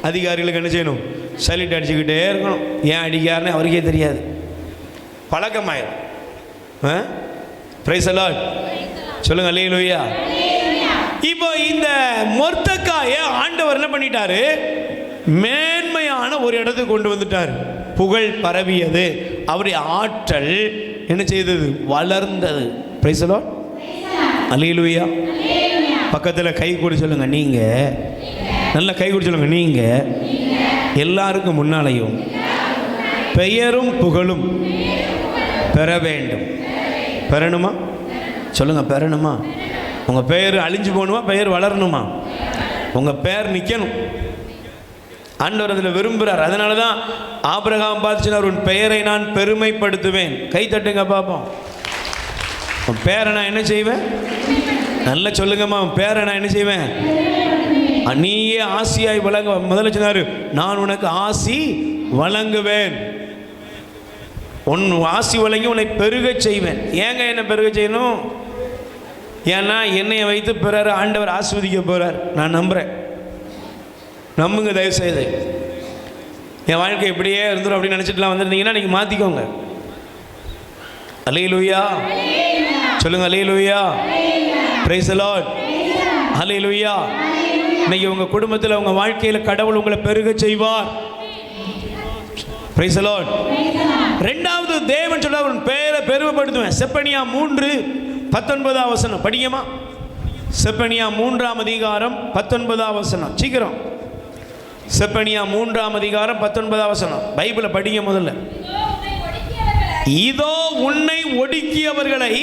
அதிகாரிகளுக்கு என்ன செய்யணும்? சல்யூட் அடிச்சுக்கிட்டே இருக்கணும். ஏன் அடிக்காருன்னு அவருக்கே தெரியாது, பழக்கமாயிரும். Price the Lord. சொல்லுங்க அல்லேலூயா. இப்போ இந்த மொர்தெகாயை ஆண்டவர் என்ன பண்ணிட்டாரு? மேன்மையான ஒரு இடத்துக்கு கொண்டு வந்துட்டார். புகழ் பரவியது, அவருடைய ஆற்றல் என்ன செய்தது? வளர்ந்தது. Praise the Lord. அல்லேலூயா. பக்கத்தில் கை கூடி சொல்லுங்க, நீங்க நல்ல கை கூடி சொல்லுங்க, நீங்க எல்லாருக்கும் முன்னாலையும் பெயரும் புகழும் பெற வேண்டும். பெறணுமா? சொல்லுங்க, பெறணுமா? உங்க பெயர் அழிஞ்சு போகணுமா? பெயர் வளரணுமா? உங்க பெயர் நிற்கணும். ஆண்டவர் அதில் விரும்புகிறார். அதனால தான் ஆபிரகாம் பார்த்து சொன்னார், உன் பெயரை நான் பெருமைப்படுத்துவேன். கை தட்டுங்க பார்ப்போம். உன் பேரை நான் என்ன செய்வேன்? நல்லா சொல்லுங்கம்மா. உன் பேரை நான் என்ன செய்வேன்? நீயே ஆசியாய் வழங்க. முதல்ல சொன்னார், நான் உனக்கு ஆசி வழங்குவேன். உன் ஆசி வழங்கி உன்னை பெருக செய்வேன். ஏங்க என்ன பெருக செய்யணும்? ஏன்னா என்னையை வைத்து பிறர் ஆண்டவர் ஆசீர்வதிக்க போகிறார். நான் நம்புகிறேன். நம்புங்க தயவு செய்து. என் வாழ்க்கை இப்படியே இருந்துடும் அப்படின்னு நினச்சிட்டுலாம் வந்துருந்தீங்கன்னா நீங்கள் மாற்றிக்கோங்க. அல்லேலூயா. சொல்லுங்க அல்லேலூயா. Praise the Lord. அல்லேலூயா. இன்னைக்கு உங்கள் குடும்பத்தில் உங்கள் வாழ்க்கையில் கடவுள் உங்களை பெருக செய்வார். Price the Lord. ரெண்டாவது தேவன் சொல்ல, உன் பெயரை பெருமைப்படுத்துவேன். செப்பனியா 19ஆம் வசனம் படிங்கம்மா. செப்பனியா 3ஆம் அதிகாரம் 19ஆம் வசனம். சீக்கிரம். செப்பனியா 3ஆம் அதிகாரம் 19ஆம் வசனம். பைபிளை படிங்க முதல்ல. இதோ உன்னை ஒடுக்கியவர்களை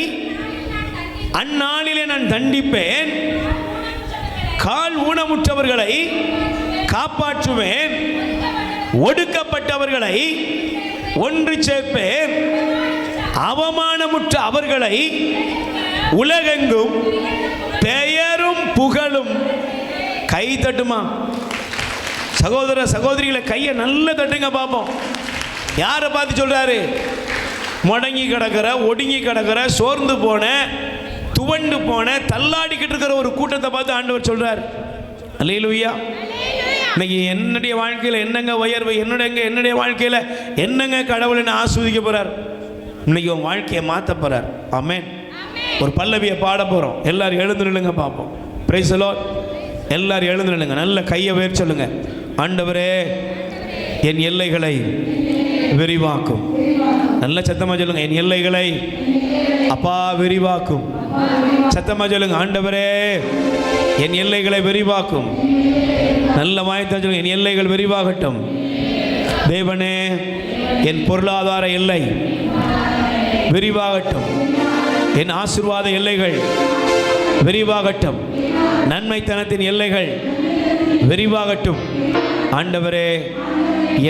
அந்நாளிலே நான் தண்டிப்பேன், கால் ஊனமுற்றவர்களை காப்பாற்றுவேன், ஒடுக்கப்பட்டவர்களை ஒன்று சேர்ப்பேன், அவமானமுற்ற அவர்களை உலகெங்கும் பெயரும் புகழும். கை தட்டுமா சகோதர சகோதரிகளை? கையை நல்ல தட்டுங்க பார்ப்போம். யாரை பார்த்து சொல்றாரு? முடங்கி கிடக்கிற, ஒடுங்கி கிடக்கிற, சோர்ந்து போன, துவண்டு போன, தள்ளாடிக்கிட்டு இருக்கிற ஒரு கூட்டத்தை பார்த்து ஆண்டவர் சொல்றார். அல்லேலூயா. இன்னைக்கு என்னுடைய வாழ்க்கையில் என்னங்க உயர்வு, என்னுடைய வாழ்க்கையில் என்னங்க கடவுள் என்ன ஆஸ்வதிக்க போறார்? இன்னைக்கு உன் வாழ்க்கையை மாற்ற போறார். ஆமென். ஒரு பல்லவியை பாட போறோம். எல்லாரும் எழுந்து நில்லுங்க பார்ப்போம். Price the Lord. எல்லாரும் எழுந்து நில்லுங்க. நல்ல கையை உயர்த்தி சொல்லுங்க. ஆண்டவரே, என் எல்லைகளை விரிவாக்கும். நல்ல சத்தமா சொல்லுங்க. என் எல்லைகளை அப்பா விரிவாக்கும். சத்தமா சொல்லுங்க. ஆண்டவரே, என் எல்லைகளை விரிவாக்கும். நல்ல வாய்த்தா சொல்லுங்க. என் எல்லைகள் விரிவாகட்டும். தேவனே, என் பொருளாதார எல்லை விரிவாகட்டும். என் ஆசீர்வாத எல்லைகள் விரிவாகட்டும். நன்மைத்தனத்தின் எல்லைகள் விரிவாகட்டும். ஆண்டவரே,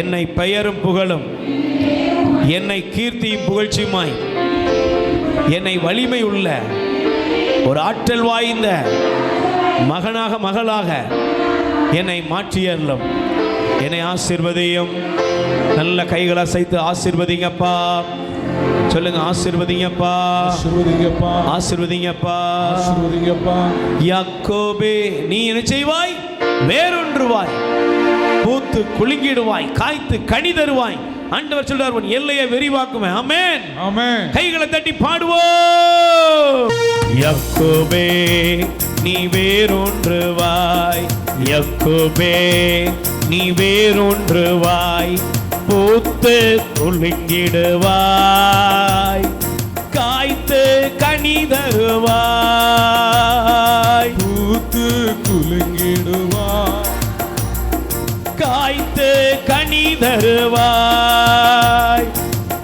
என்னை பெயரும் புகழும், என்னை கீர்த்தியும் புகழ்ச்சியுமாய், என்னை வலிமை உள்ள ஒரு ஆற்றல் வாய்ந்த மகனாக மகளாக என்னை மாற்றியறலும். என்னை ஆசீர்வதியும். நல்ல கைகளை அசைத்து ஆசீர்வதிங்கப்பா சொல்லுங்க. ஆசீர்வதிங்கப்பா, ஆசீர்வதிங்கப்பா, ஆசீர்வதிங்கப்பா, ஆசீர்வதிங்கப்பா. யாக்கோபே, நீ என்ன செய்வாய்? வேறொன்றுவாய், பூத்து குலுங்கிடுவாய், காய்த்து கனி தருவாய். ஆண்டவர் சொல்றார், உன் எல்லையை விரிவாக்குமே. ஆமென், ஆமென். கைகளை தட்டி பாடுவோம். யாக்கோபே, நீ வேறொன்றுவாய், யாக்கோபே, நீ வேறொன்றுவாய், பூத்து குலுங்கிடுவாய், காய்த்து கனி தருவாய், பூத்து குலுங்கிடுவாய், காய்த்து கனி தருவாய்,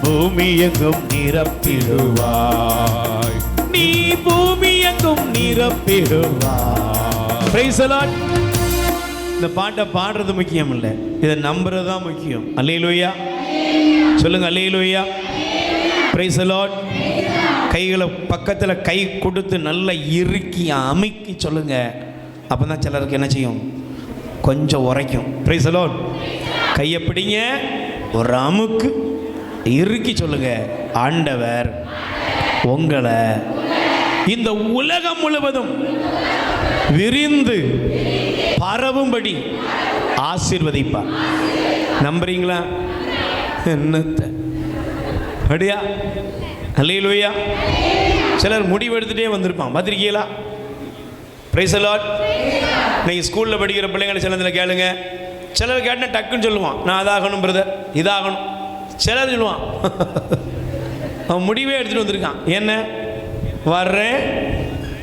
பூமி எங்கும் நிரப்பிடுவாய், நீ பூமி எங்கும் நிரப்பிடுவாய். Price the Lord. இந்த பாட்டை பாடுறது முக்கியம் இல்லை, இதை நம்புறது தான் முக்கியம். அல்லேலூயா சொல்லுங்க. அல்லேலூயா. Praise the Lord. கைகளை பக்கத்தில் கை கொடுத்து நல்லா இறுக்கி அமுக்கி சொல்லுங்க. அப்போ தான் சிலருக்கு என்ன செய்யும்? கொஞ்சம் உரைக்கும். Price the Lord. கையை பிடிங்க, ஒரு அமுக்கு இறுக்கி சொல்லுங்க. ஆண்டவர் உங்களை இந்த உலகம் முழுவதும் விரிந்து பரவும்படி ஆசீர்வதிப்பார். நம்புறீங்களா? என்னத்த அப்படியா? அல்லேலூயா. சிலர் முடிவு எடுத்துகிட்டே வந்திருப்பான். பார்த்திருக்கீங்களா? Price the Lord. இன்னைக்கு ஸ்கூலில் படிக்கிற பிள்ளைங்களை சிலந்தில் கேளுங்க. சிலர் கேட்டால் டக்குன்னு சொல்லுவான், நான் அதாகணும் பிரதர், இதாகணும். சிலர் சொல்லுவான், அவன் முடிவே எடுத்துகிட்டு வந்திருக்கான். என்ன? வர்றேன்,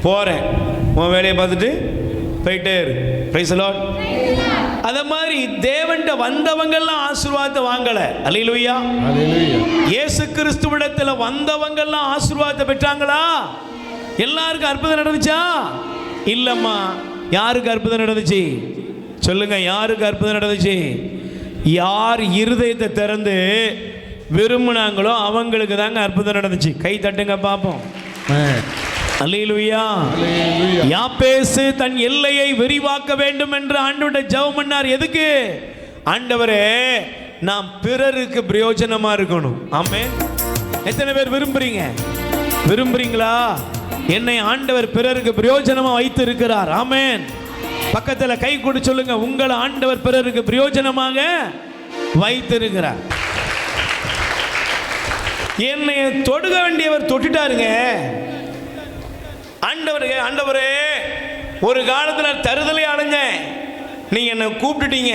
போகிறேன், உன் வேலையை பார்த்துட்டு போயிட்டே இரு. Price the Lord. அத மாதிரி தேவன்கிட்ட வந்தவங்கெல்லாம் ஆசீர்வாதத்தை வாங்கல. அல்லேலூயா. அல்லேலூயா. இயேசு கிறிஸ்துவிடத்தில் வந்தவங்கெல்லாம் ஆசீர்வாதத்தை பெற்றாங்களா? எல்லாருக்கும் அற்புதம் நடந்துச்சா? இல்லம்மா. யாருக்கு அற்புதம் நடந்துச்சு? சொல்லுங்க. யாருக்கு அற்புதம் நடந்துச்சு? யார் இருதயத்தை திறந்து விரும்பினாங்களோ அவங்களுக்கு தாங்க அற்புதம் நடந்துச்சு. கை தட்டுங்க பார்ப்போம். அல்லேலூயா. யாப்பேசு தன் எல்லையை விரிவாக்க வேண்டும் என்று ஆண்டவர்கிட்ட ஜெபம் பண்ணார். எதுக்கு? ஆண்டவரே, நாம் பிறருக்கு பிரயோஜனமா இருக்கணும். ஆமென். எத்தனை பேர் விரும்புறீங்க? விரும்புறீங்களா? என்னை ஆண்டவர் பிறருக்கு பிரயோஜனமா வைத்து இருக்கிறார். ஆமென். பக்கத்தில் கை கொடு சொல்லுங்க, உங்களை ஆண்டவர் பிறருக்கு பிரயோஜனமாக வைத்திருக்கிறார். என்னை தொடுக வேண்டியவர் தொட்டுட்டாருங்க. ஆண்டவரே, ஒரு காலத்தில் தருதலை அடைஞ்சேன், நீங்க என்னை கூப்பிட்டுட்டீங்க,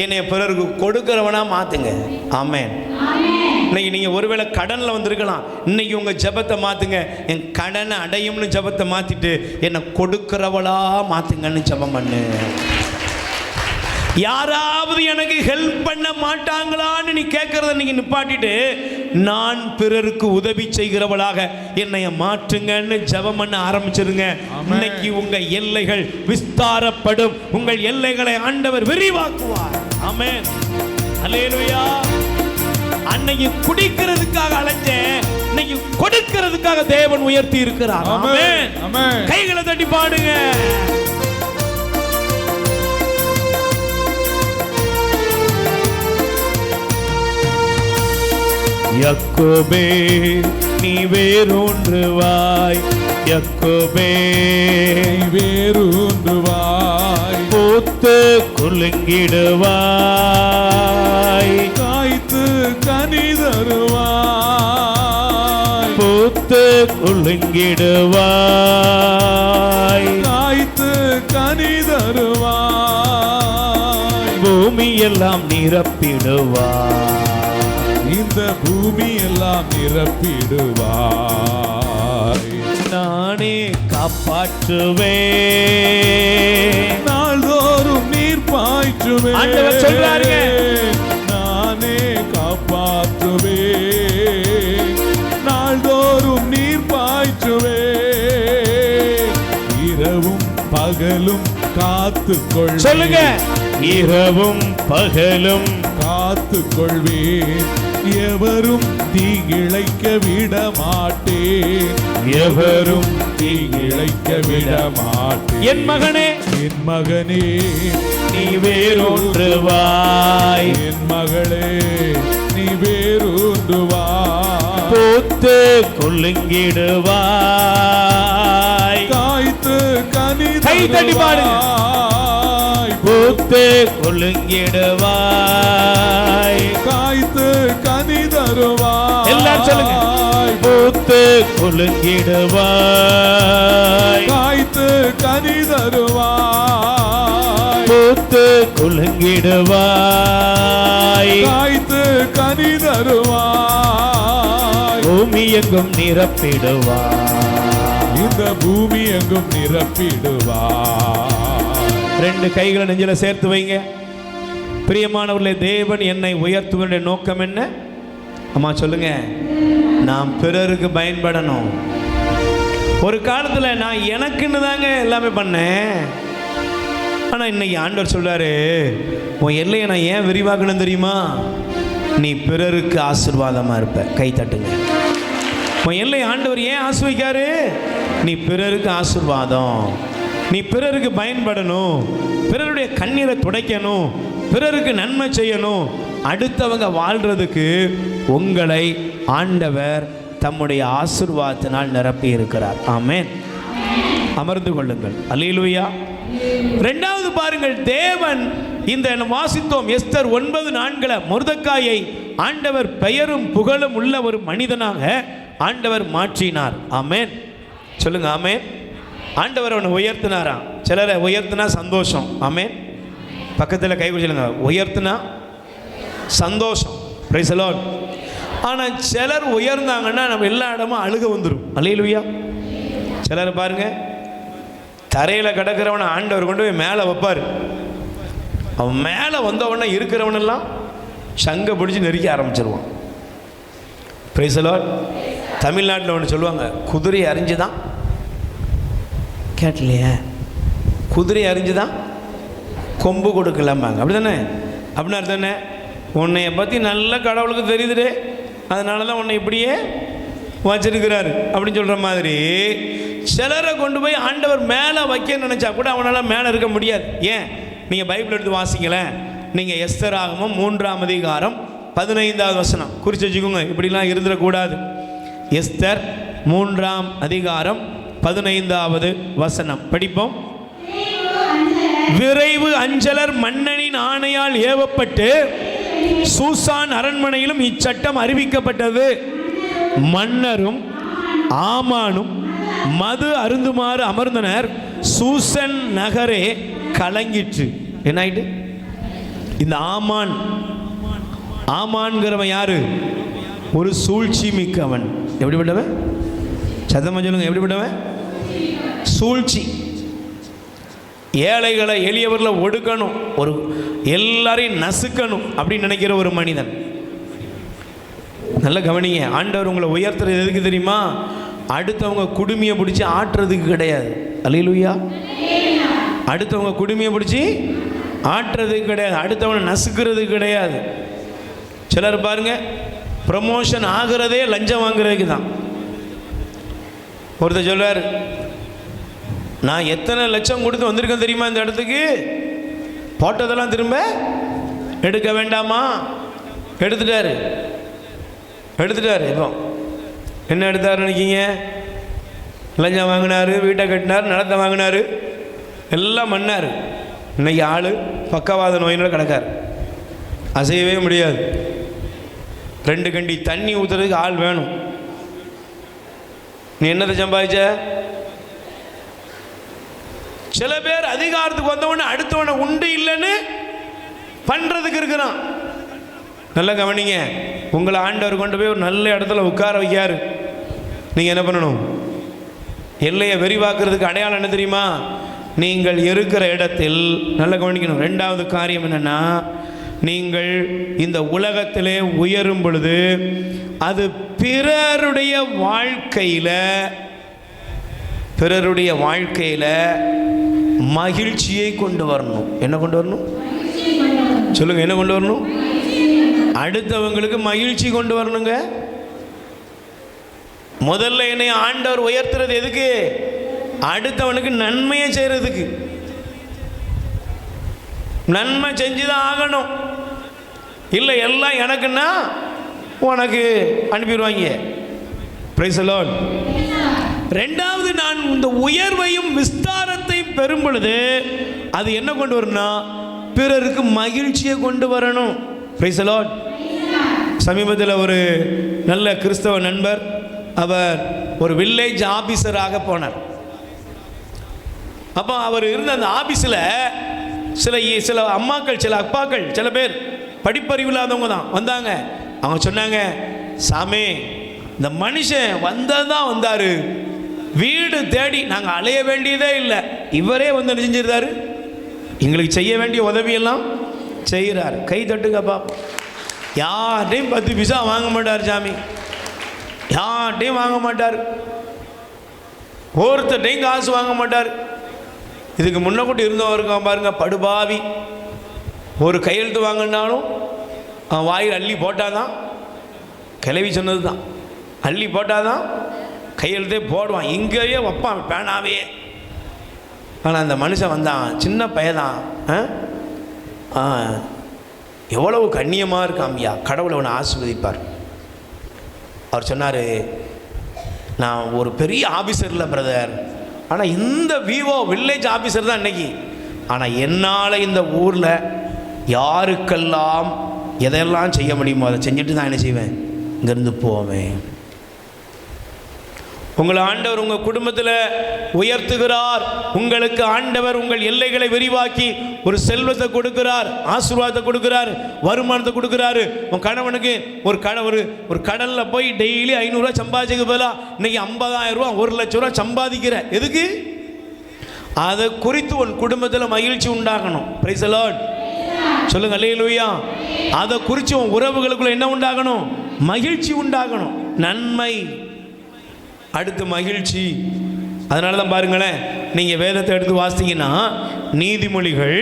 என்னை பிறருக்கு கொடுக்கிறவனா மாத்துங்க. ஆமென். இன்னைக்கு நீங்கள் ஒருவேளை கடனில் வந்திருக்கலாம். இன்னைக்கு உங்கள் ஜெபத்தை மாற்றுங்க. என் கடனை அடையும்னு ஜெபத்தை மாற்றிட்டு என்னை கொடுக்கிறவளா மாற்றுங்கன்னு ஜெபம் பண்ணு. யாராவது எனக்கு ஹெல்ப் பண்ண மாட்டாங்களான்னு நீ கேட்கறத நீங்க நிப்பாட்டிட்டு, நான் பிறருக்கு உதவி செய்கிறவளாக என்னை மாற்றுங்கன்னு ஜெபம் பண்ண ஆரம்பிச்சிருங்க. இன்னைக்கு உங்க எல்லைகள் விஸ்தாரப்படும். உங்கள் எல்லைகளை ஆண்டவர் விரிவாக்குவார். ஆமென். அல்லேலூயா. அன்னைக்கு குடிக்கிறதுக்காக அலைஞ்சேன், இன்னைக்கு கொடுக்கிறதுக்காக தேவன் உயர்த்தி இருக்கிறார். ஆமென். ஆமென். கைகளை தட்டி பாடுங்க. யாக்கோபே நீ வேரூன்றுவாய், யாக்கோபே நீ வேரூன்றுவாய், பூத்து குலுங்கிடுவாய், காய்த்து கனி தருவாய், பூத்து குலுங்கிடுவாய், காய்த்து கனி தருவாய், பூமி எல்லாம் நிரப்பிடுவாய், இந்த பூமி எல்லாம் நிரப்பிடுவாய். நானே காப்பாற்றுவேன். நாள்தோறும் நீர் பாய்ச்சுவேன். ஆண்டவர் சொல்றாருங்க, நானே காப்பாற்றுவேன். நாள்தோறும் நீர் பாய்ச்சுவேன். இரவும் பகலும் காத்துக்கொள். சொல்லுங்க, இரவும் பகலும் காத்துக்கொள்வேன். எவரும் தீங்கிழைக்க விட மாட்டேன். எவரும் தீங்கிழைக்க விட மாட்டேன். என் மகனே, என் மகனே நீ வேரூன்றுவாய், என் மகளே நீ வேரூன்றுவாய், பூத்து குலுங்கிடுவாய், காய்த்து கனி கை தட்டி பாடுங்க. தருவாய், பூத்து குலுங்கிடுவாய், காய்த்து கனி தருவாய். எல்லாரும் சொல்லுங்க, பூத்து குலுங்கிடுவாய், காய்த்து கனி தருவாய், பூத்து குலுங்கிடுவாய், காய்த்து கனி தருவாய், பூமி எங்கும் நிரப்பிடுவாய், இந்த பூமி எங்கும் நிரப்பிடுவாய். ரெண்டு கைகளை நெஞ்சில சேர்த்து வைங்க. பிரியமானவர்களே, தேவன் என்னை உயர்த்துவதனுடைய நோக்கம் என்ன? அம்மா சொல்லுங்க, நாம் பிறருக்கு பயன்படணும். ஒரு காலத்தில் நான் எனக்குன்னு தாங்க எல்லாமே பண்ணேன். ஆனால் இன்னைக்கு ஆண்டவர் சொல்றாரு, உன் எல்லையை நான் ஏன் விரிவாக்கணும் தெரியுமா? நீ பிறருக்கு ஆசீர்வாதமாக இருப்ப. கை தட்டுங்க. உன் எல்லை ஆண்டவர் ஏன் ஆசீர்வதிக்காரு? நீ பிறருக்கு ஆசீர்வாதம், நீ பிறருக்கு பயன்படணும், பிறருடைய கண்ணீரை துடைக்கணும், பிறருக்கு நன்மை செய்யணும், அடுத்தவங்க வாழ்றதுக்கு உங்களை ஆண்டவர் தம்முடைய ஆசீர்வாதத்தினால் நிரப்பி இருக்கிறார். ஆமென். அமர்ந்து கொள்ளுங்கள். அல்லேலூயா. இரண்டாவது பாருங்கள், தேவன் இந்த வாசித்தோம் எஸ்தர் 9:4 மொர்தெக்காயை ஆண்டவர் பெயரும் புகழும் உள்ள ஒரு மனிதனாக ஆண்டவர் மாற்றினார். ஆமென். சொல்லுங்க, ஆமென். ஆண்டவர் அவனை உயர்த்தினாராம். சிலரை உயர்த்தினா சந்தோஷம். ஆமென். பக்கத்தில் கை சொல்லுங்க, உயர்த்தினா சந்தோஷம். Price the Lord. ஆனால் சிலர் உயர்ந்தாங்கன்னா நம்ம எல்லா இடமும் அழுக வந்துடும். அல்லேலூயா. சிலர் பாருங்க, தரையில் கிடக்கிறவனை ஆண்டவர் கொண்டு போய் மேலே வைப்பார். அவன் மேலே வந்தவன இருக்கிறவனெல்லாம் சங்க பிடிச்சி நெருக்க ஆரம்பிச்சிருவான். Price the Lord. தமிழ்நாட்டில் ஒன்று சொல்லுவாங்க, குதிரை அறிஞ்சு தான் கேட்டலையே, குதிரை அறிஞ்சு தான் கொம்பு கொடுக்கலாமாங்க. அப்படி தானே? அப்படின்னா தானே, உன்னைய பற்றி நல்ல கடவுளுக்கு தெரியுதுடே, அதனால தான் உன்னை இப்படியே வச்சிருக்கிறாரு அப்படின்னு சொல்கிற மாதிரி சிலரை கொண்டு போய் ஆண்டவர் மேலே வைக்க நினச்சா கூட அவனால் மேலே இருக்க முடியாது. ஏன்? நீங்கள் பைபிள் எடுத்து வாசிங்களேன். நீங்கள் எஸ்தர் ஆகமம் 3ஆம் அதிகாரம் 15வது வசனம் குறித்து வச்சுக்கோங்க. இப்படிலாம் இருந்துடக்கூடாது. எஸ்தர் 3ஆம் அதிகாரம் 15வது வசனம் படிப்போம். விரைவு அஞ்சலர் மன்னனின் ஆணையால் ஏவப்பட்டு சூசான் அரண்மனையிலும் இச்சட்டம் அறிவிக்கப்பட்டது. மன்னரும் ஆமானும் மது அருந்துமாறு அமர்ந்தனர். சூசன் நகரே கலங்கிற்று. என்ன ஆயிட்டு? இந்த ஆமான்கிறவன் யாரு? ஒரு சூழ்ச்சி மிக்கவன். எப்படிப்பட்டவன்? சத்தமா சொல்லுங்க, எப்படிப்பட்டவன்? சூழ்ச்சி. ஏழைகளை எளியவர்களை ஒடுக்கணும், ஒரு எல்லாரையும் நசுக்கணும் அப்படின்னு நினைக்கிற ஒரு மனிதன். நல்ல கவனிங்க, ஆண்டவர் உங்களை உயர்த்துறது எதுக்கு தெரியுமா? அடுத்தவங்க குடுமையை பிடிச்சி ஆட்டுறதுக்கு கிடையாது. அல்லேலூயா. அடுத்தவங்க குடுமையை பிடிச்சி ஆட்டுறதுக்கு கிடையாது, அடுத்தவனை நசுக்கிறதுக்கு கிடையாது. சிலர் பாருங்க, ப்ரமோஷன் ஆகிறதே லஞ்சம் வாங்குறதுக்கு தான். ஒருத்தர் சொல்வார், நான் எத்தனை லட்சம் கொடுத்து வந்திருக்கேன் தெரியுமா இந்த இடத்துக்கு, போட்டதெல்லாம் திரும்ப எடுக்க வேண்டாமா? எடுத்துட்டாரு. இப்போ என்ன எடுத்தாரு நினைக்கிங்க? லஞ்சம் வாங்கினாரு, வீட்டை கட்டினார், நிலத்தை வாங்கினார், எல்லாம் பண்ணார். இன்னைக்கு ஆள் பக்கவாத நோயினால் கிடக்கார், அசையவே முடியாது. 2 கண்டி தண்ணி ஊற்றுறதுக்கு ஆள் வேணும். நீ என்னத்தை சம்பாதிச்ச? சில பேர் அதிகாரத்துக்கு வந்தவொடனே அடுத்தவனை உண்டு இல்லைன்னு பண்றதுக்கு இருக்கிறான். நல்லா கவனிங்க, உங்களை ஆண்டவர் கொண்டு போய் ஒரு நல்ல இடத்துல உட்கார வைக்காரு. நீங்க என்ன பண்ணணும்? எல்லையை விரிவாக்குறதுக்கு அடையாளம் என்ன தெரியுமா? நீங்கள் இருக்கிற இடத்தில் நல்லா கவனிக்கணும். 2வது காரியம் என்னன்னா, நீங்கள் இந்த உலகத்திலே உயரும் பொழுது அது பிறருடைய வாழ்க்கையில மகிழ்ச்சியை கொண்டு வரணும். என்ன கொண்டு வரணும்? சொல்லுங்க, என்ன கொண்டு வரணும்? அடுத்தவங்களுக்கு மகிழ்ச்சி கொண்டு வரணுங்க. முதல்ல என்னை ஆண்டவர் உயர்த்துறது எதுக்கு? அடுத்தவனுக்கு நன்மையை செய்யறதுக்கு. நன்மை செஞ்சுதான் ஆகணும். இல்லை எல்லாம் எனக்குன்னா உனக்கு அனுப்பிடுவாங்க. Praise the Lord. 2வது, நான் இந்த உயர்வையும் விஸ்தாரத்தை பெறும் பொழுது அது என்ன கொண்டு வரணும்னா பிறருக்கு மகிழ்ச்சியை கொண்டு வரணும். Price the Lord. சமீபத்தில் ஒரு நல்ல கிறிஸ்தவ நண்பர், அவர் ஒரு வில்லேஜ் ஆபீசராக போனார். அப்போ அவர் இருந்த அந்த ஆபீஸில் சில அம்மாக்கள், சில அப்பாக்கள், சில பேர் படிப்பறிவு இல்லாதவங்க தான் வந்தாங்க. அவங்க சொன்னாங்க, சாமி இந்த மனுஷன் வந்ததான் வந்தார், வீடு தேடி நாங்கள் அலைய வேண்டியதே இல்லை, இவரே வந்து செஞ்சிருந்தாரு, எங்களுக்கு செய்ய வேண்டிய உதவியெல்லாம் செய்கிறார். கை தட்டுங்கப்பா. யார்ட்டையும் 10 பைசா வாங்க மாட்டார் சாமி, யார்ட்டையும் வாங்க மாட்டார், ஒருத்தட்டையும் காசு வாங்க மாட்டார். இதுக்கு முன்ன கூட இருந்தவன் இருக்கான் பாருங்க, படுபாவி. ஒரு கையெழுத்து வாங்கினாலும் அவன் வாயில் அள்ளி போட்டாதான், கிளவி சொன்னது தான், அள்ளி போட்டாதான் கையெழுத்தே போடுவான், இங்கேயே வைப்பான் பேனாவே. ஆனால் அந்த மனுஷன் வந்தான், சின்ன பையதான், எவ்வளவு கண்ணியமாக இருக்காம்பியா, கடவுளை அவனை ஆசீர்வதிப்பார். அவர் சொன்னார், நான் ஒரு பெரிய ஆஃபீஸர் இல்லை பிரதர், ஆனால் இந்த விவோ வில்லேஜ் ஆஃபீஸர் தான் இன்னைக்கு. ஆனால் என்னால் இந்த ஊரில் யாருக்கெல்லாம் எதையெல்லாம் செய்ய முடியுமோ அதை செஞ்சுட்டு தான் என்ன செய்வேன், இங்கேருந்து போவேன். உங்களை ஆண்டவர் உங்கள் குடும்பத்தில் உயர்த்துகிறார். உங்களுக்கு ஆண்டவர் உங்கள் எல்லைகளை விரிவாக்கி ஒரு செல்வத்தை கொடுக்கிறார், ஆசீர்வாதத்தை கொடுக்கிறார், வருமானத்தை கொடுக்கிறாரு. உன் கணவனுக்கு ஒரு கடலில் போய் டெய்லி 500 ரூபா சம்பாதிக்க பதிலாக இன்னைக்கு 50,000 ரூபா 1,00,000 ரூபா சம்பாதிக்கிற. எதுக்கு? அதை குறித்து உன் குடும்பத்தில் மகிழ்ச்சி உண்டாகணும். Praise the Lord. சொல்லுங்க அல்லேலூயா. அதை குறித்து உன் உறவுகளுக்குள்ள என்ன உண்டாகணும்? மகிழ்ச்சி உண்டாகணும். நன்மை, அடுத்து மகிழ்ச்சி. அதனால தான் பாருங்களேன், நீங்கள் வேதத்தை எடுத்து வாசிங்கன்னா நீதிமொழிகள்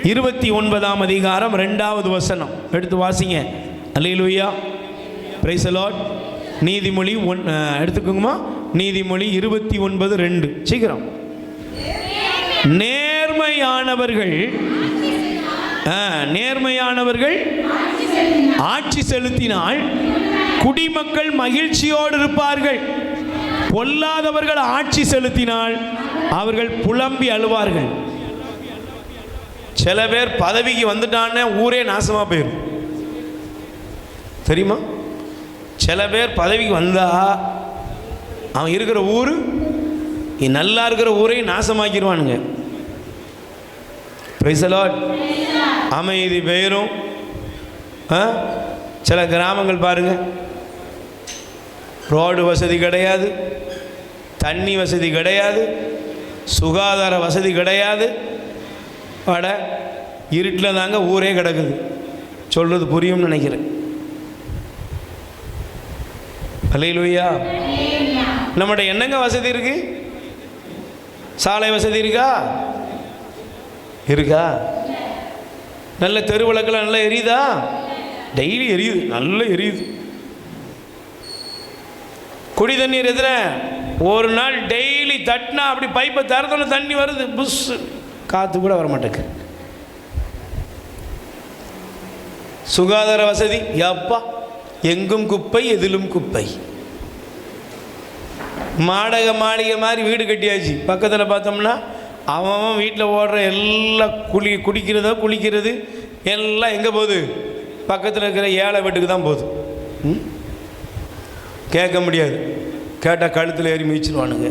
29ஆம் அதிகாரம் 2வது வசனம் எடுத்து வாசிங்க. அல்லேலூயா. Praise the Lord. நீதிமொழி எடுத்துக்கோங்கம்மா. நீதிமொழி 29:2. சீக்கிரம். நேர்மையானவர்கள் ஆட்சி செலுத்தினால் குடிமக்கள் மகிழ்ச்சியோடு இருப்பார்கள். பொல்லாதவர்கள் ஆட்சி செலுத்தினால் அவர்கள் புலம்பி அழுவார்கள். சில பேர் பதவிக்கு வந்துட்டானே ஊரே நாசமா போயிடும், தெரியுமா? சில பேர் பதவிக்கு வந்தா அவன் இருக்கிற ஊர், நல்லா இருக்கிற ஊரையும் நாசமாக்கிடுவானுங்க. Price the Lord. அமைதி பெயரும். சில கிராமங்கள் பாருங்க, ரோடு வசதி கிடையாது, தண்ணி வசதி கிடையாது, சுகாதார வசதி கிடையாது. அட இருட்டில் தாங்க ஊரே கிடக்குது. சொல்கிறது புரியும்னு நினைக்கிறேன். அல்லேலூயா. நம்மகிட்ட என்னங்க வசதி இருக்கு? சாலை வசதி இருக்கா? இருக்கா? நல்ல தெருவிளக்கில் நல்லா எரியுதா? டெய்லி எரியுது, நல்லா எரியுது. குடி தண்ணீர் எதிர ஒரு நாள் டெய்லி தட்டினா அப்படி பைப்பை திறந்தோன்னு தண்ணி வருது, புஷ், காற்று கூட வர மாட்டேங்க. சுகாதார வசதி எப்பா, எங்கும் குப்பை எதிலும் குப்பை. மாளிகை மாதிரி வீடு கட்டியாச்சு. பக்கத்தில் பார்த்தோம்னா அவன் வீட்டில் ஓடுற எல்லாம் குளிக்கிறது எல்லாம் எங்கே போகுது? பக்கத்தில் இருக்கிற ஏழை வீட்டுக்கு தான் போகுது. கேட்க முடியாது, கேட்டால் கழுத்தில் ஏறி மிதிச்சிருவானுங்க.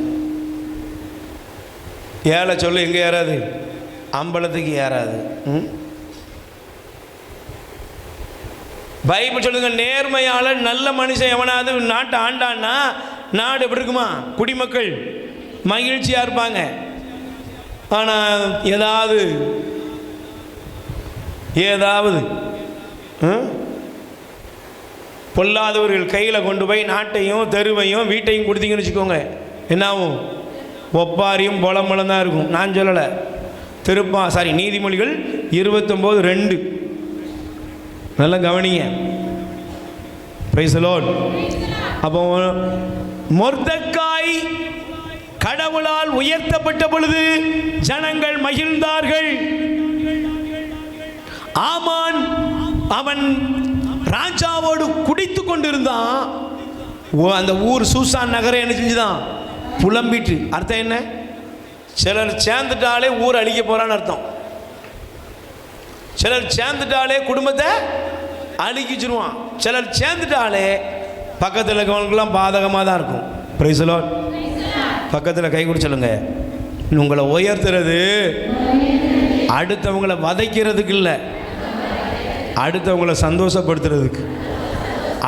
ஏழை சொல்ல எங்கே ஏறாது? அம்பலத்துக்கு ஏறாது. பைபிள் சொல்லுங்க, நேர்மையாளர் நல்ல மனுஷன் எவனாவது நாட்டை ஆண்டான்னா நாடு எப்படி இருக்குமா? குடிமக்கள் மகிழ்ச்சியாக இருப்பாங்க. ஆனால் ஏதாவது பொல்லாதவர்கள் கையில் கொண்டு போய் நாட்டையும் தெருவையும் வீட்டையும் கொடுத்தீங்கன்னு வச்சுக்கோங்க, என்னாகும்? ஒப்பாரியும் பொலம்பலம் தான் இருக்கும். நான் சொல்லலை, நீதிமொழிகள் 29:2. நல்லா கவனிங்க. Price the Lord. அப்போ மொர்தெக்காய் கடவுளால் உயர்த்தப்பட்ட பொழுது ஜனங்கள் மகிழ்ந்தார்கள். ஆமான் அவன் ராஜாவோடு குடித்து கொண்டிருந்தான். அந்த ஊர் சூசான் நகரம் என்ன செஞ்சுதான்? புலம்பிட்டு. அர்த்தம் என்ன? சிலர் சேர்ந்துட்டாலே ஊர் அழிக்க போறான்னு அர்த்தம். சிலர் சேர்ந்துட்டாலே குடும்பத்தை அழிக்கிச்சிருவான். சிலர் சேர்ந்துட்டாலே பக்கத்தில் இருக்கவங்களுக்கெல்லாம் பாதகமாக தான் இருக்கும். Price the Lord. பக்கத்தில் கை கொடுத்து சொல்லுங்க, உங்களை உயர்த்துறது அடுத்தவங்களை வதைக்கிறதுக்கு இல்லை, அடுத்தவங்களை சந்தோஷப்படுத்துறதுக்கு.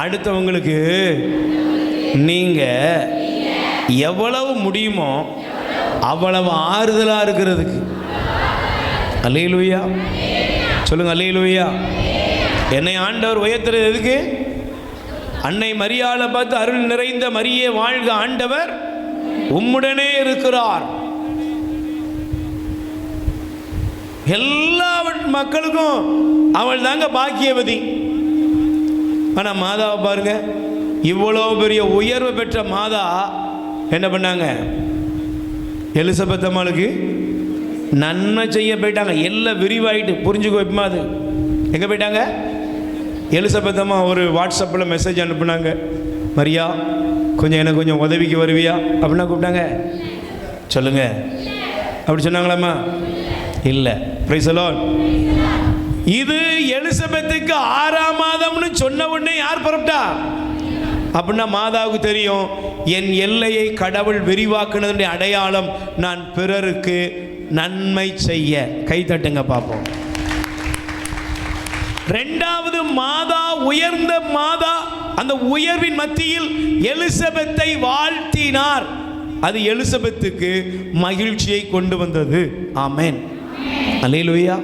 அடுத்தவங்களுக்கு நீங்கள் எவ்வளவு முடியுமோ அவ்வளவு ஆறுதலாக இருக்கிறதுக்கு. அல்லேலூயா சொல்லுங்க, அல்லேலூயா. என்னை ஆண்டவர் உயர்த்துறது எதுக்கு? அன்னை மரியாளை பார்த்து அருள் நிறைந்த மரியே வாழ்க, ஆண்டவர் உம்முடனே இருக்கிறார். எல்லா மக்களுக்கும் அவள் தாங்க பாக்கியவதி. ஆனால் மாதாவை பாருங்க, இவ்வளோ பெரிய உயர்வு பெற்ற மாதா என்ன பண்ணாங்க? எலிசபெத் அம்மாளுக்கு நன்மை செய்ய போயிட்டாங்க. எல்லாம் விரிவாயிட்டு புரிஞ்சுக்கோ. இப்போ அது எங்கே போயிட்டாங்க? எலிசபெத் அம்மா ஒரு வாட்ஸ்அப்பில் மெசேஜ் அனுப்புனாங்க, மரியா எனக்கு கொஞ்சம் உதவிக்கு வருவியா அப்படின்னா கூப்பிட்டாங்க. சொல்லுங்க, அப்படி சொன்னாங்களாம்மா? இல்லை. Price the Lord. இது எலிசபெத்துக்கு 6ஆம் மாதம்னு சொன்ன உடனே யார் புறப்பட்டா? அப்படின்னா மாதாவுக்கு தெரியும், என் எல்லையை கடவுள் விரிவாக்குனதுடைய அடையாளம் நான் பிறருக்கு நன்மை செய்ய. கை தட்டுங்க பார்ப்போம். 2வது மாதா உயர்ந்த மாதா. அந்த உயர்வின் மத்தியில் எலிசபெத்தை வாழ்த்தினார். அது எலிசபெத்துக்கு மகிழ்ச்சியை கொண்டு வந்தது. ஆமென், அல்லேலூயா.